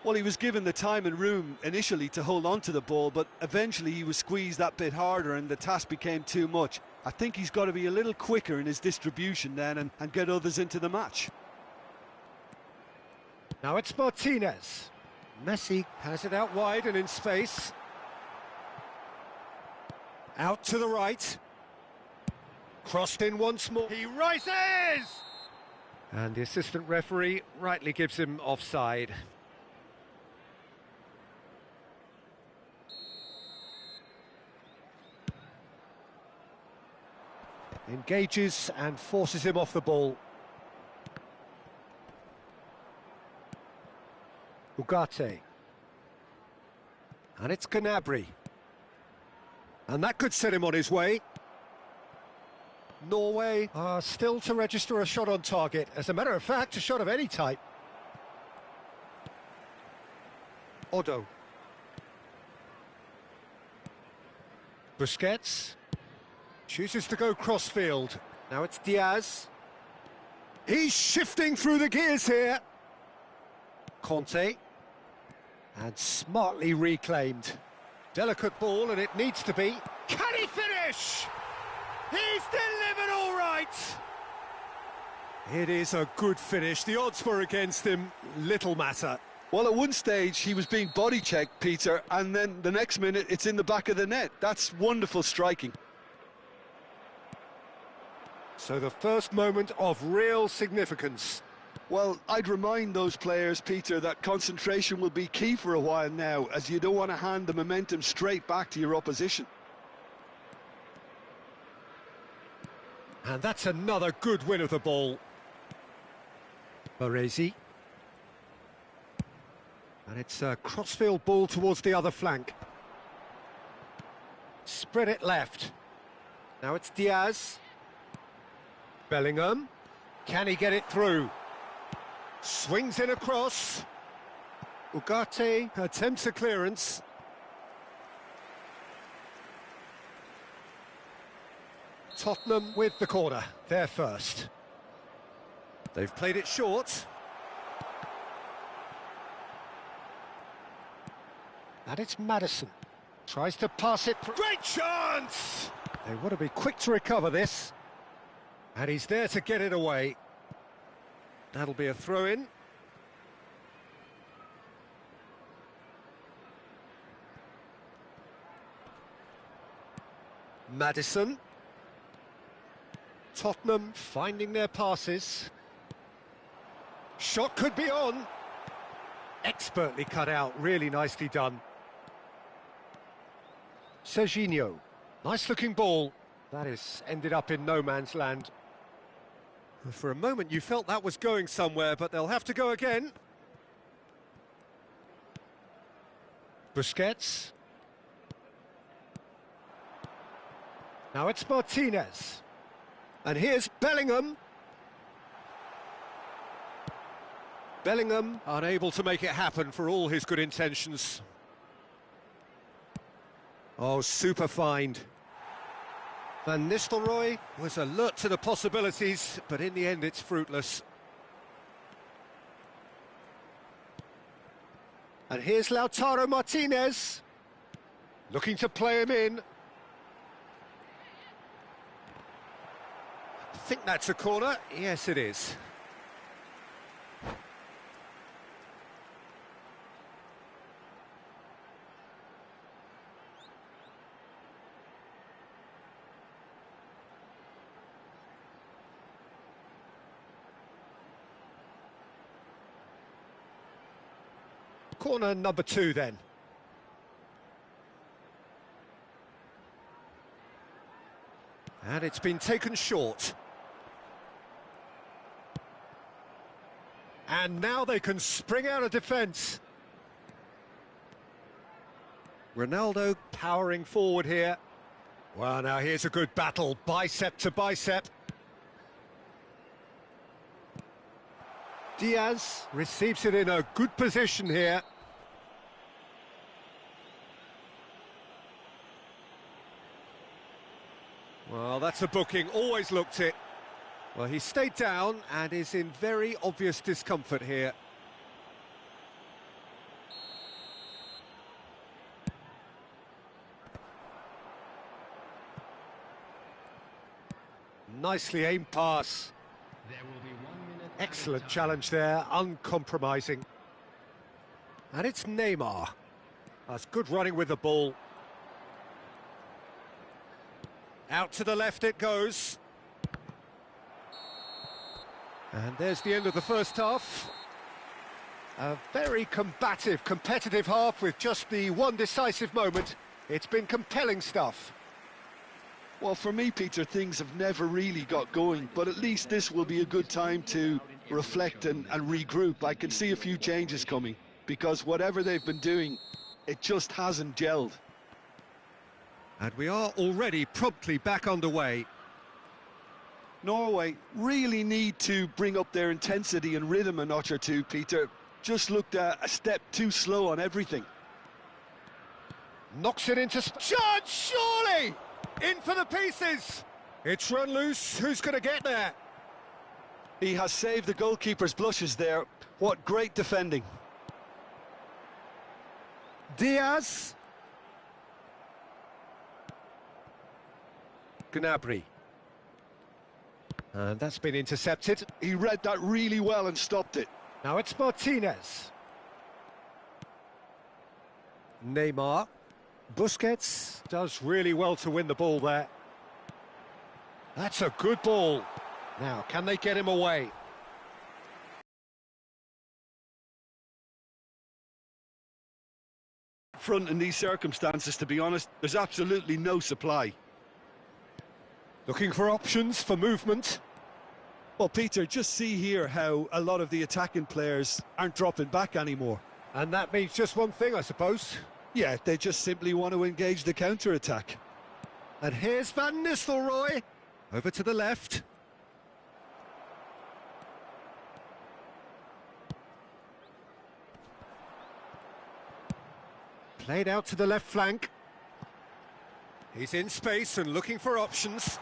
Well, he was given the time and room initially to hold on to the ball, but eventually he was squeezed that bit harder and the task became too much. I think he's got to be a little quicker in his distribution then and get others into the match. Now it's Martinez. Messi has it out wide and in space. Out to the right. Crossed in once more. He rises! And the assistant referee rightly gives him offside. Engages and forces him off the ball. Ugarte. And it's Gnabry. And that could set him on his way. Norway are still to register a shot on target. As a matter of fact, a shot of any type. Odo. Busquets. Chooses to go crossfield. Now it's Diaz. He's shifting through the gears here. Conte. And smartly reclaimed. Delicate ball, and it needs to be. Can he finish? He's delivered all right! It is a good finish. The odds were against him. Little matter. Well, at one stage he was being body checked, Peter, and then the next minute it's in the back of the net. That's wonderful striking. So the first moment of real significance. Well, I'd remind those players, Peter, that concentration will be key for a while now, as you don't want to hand the momentum straight back to your opposition. And that's another good win of the ball. Baresi. And it's a crossfield ball towards the other flank. Spread it left. Now it's Diaz. Bellingham. Can he get it through? Swings in across. Ugarte attempts a clearance. Tottenham with the corner, they're first. They've played it short. And it's Maddison. Tries to pass it. Great chance! They want to be quick to recover this. And he's there to get it away. That'll be a throw-in. Maddison. Tottenham finding their passes. Shot could be on. Expertly cut out, really nicely done. Serginho, nice looking ball. That has ended up in no man's land. For a moment you felt that was going somewhere, but they'll have to go again. Busquets. Now it's Martinez. And here's Bellingham. Bellingham unable to make it happen for all his good intentions. Oh, super find. Van Nistelrooy was alert to the possibilities, but in the end it's fruitless. And here's Lautaro Martinez, looking to play him in. I think that's a corner. Yes, it is. Corner number 2 then. And it's been taken short. And now they can spring out of defence. Ronaldo powering forward here. Well, now here's a good battle, bicep to bicep. Diaz receives it in a good position here. Well, that's a booking, always looked it. Well, he stayed down and is in very obvious discomfort here. Nicely aimed pass. There will be 1 minute. Excellent challenge there, uncompromising. And it's Neymar. That's good running with the ball. Out to the left it goes. And there's the end of the first half. A very combative, competitive half with just the one decisive moment. It's been compelling stuff. Well, for me, Peter, things have never really got going, but at least this will be a good time to reflect and regroup. I can see a few changes coming, because whatever they've been doing, it just hasn't gelled. And we are already promptly back underway. Norway really need to bring up their intensity and rhythm a notch or two, Peter. Just looked a step too slow on everything. Knocks it into... Judge, surely! In for the pieces! It's run loose, who's going to get there? He has saved the goalkeeper's blushes there. What great defending. Diaz. Gnabry. And that's been intercepted. He read that really well and stopped it. Now it's Martinez. Neymar. Busquets does really well to win the ball there. That's a good ball. Now, can they get him away? Front in these circumstances, to be honest, there's absolutely no supply. Looking for options for movement. Well, Peter, just see here how a lot of the attacking players aren't dropping back anymore. And that means just one thing, I suppose. Yeah, they just simply want to engage the counter-attack. And here's Van Nistelrooy. Over to the left. Played out to the left flank. He's in space and looking for options.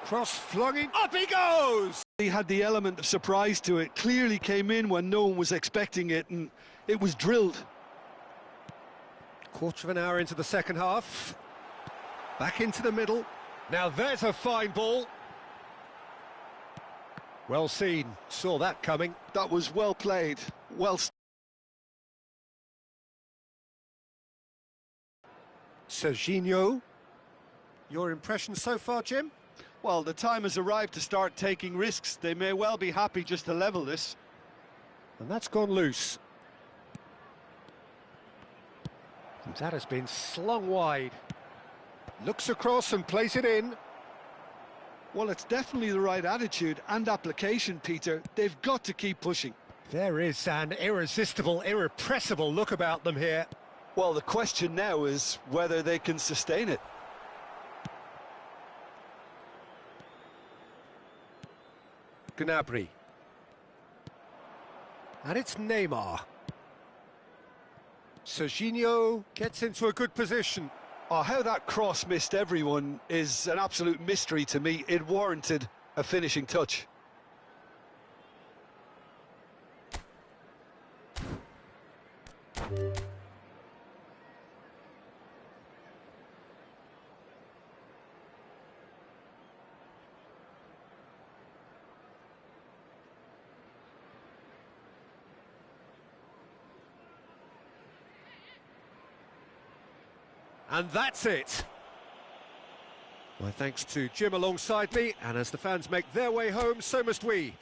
Cross flung in. Up he goes! He had the element of surprise to it. Clearly came in when no one was expecting it, and it was drilled. Quarter of an hour into the second half. Back into the middle. Now there's a fine ball. Well seen. Saw that coming. That was well played. Well. Serginho. Your impression so far, Jim? Well, the time has arrived to start taking risks. They may well be happy just to level this. And that's gone loose. And that has been slung wide. Looks across and plays it in. Well, it's definitely the right attitude and application, Peter. They've got to keep pushing. There is an irresistible, irrepressible look about them here. Well, the question now is whether they can sustain it. Gnabry. And it's Neymar. Serginho gets into a good position. Oh, how that cross missed everyone is an absolute mystery to me. It warranted a finishing touch. And that's it. My thanks to Jim alongside me, and as the fans make their way home, so must we.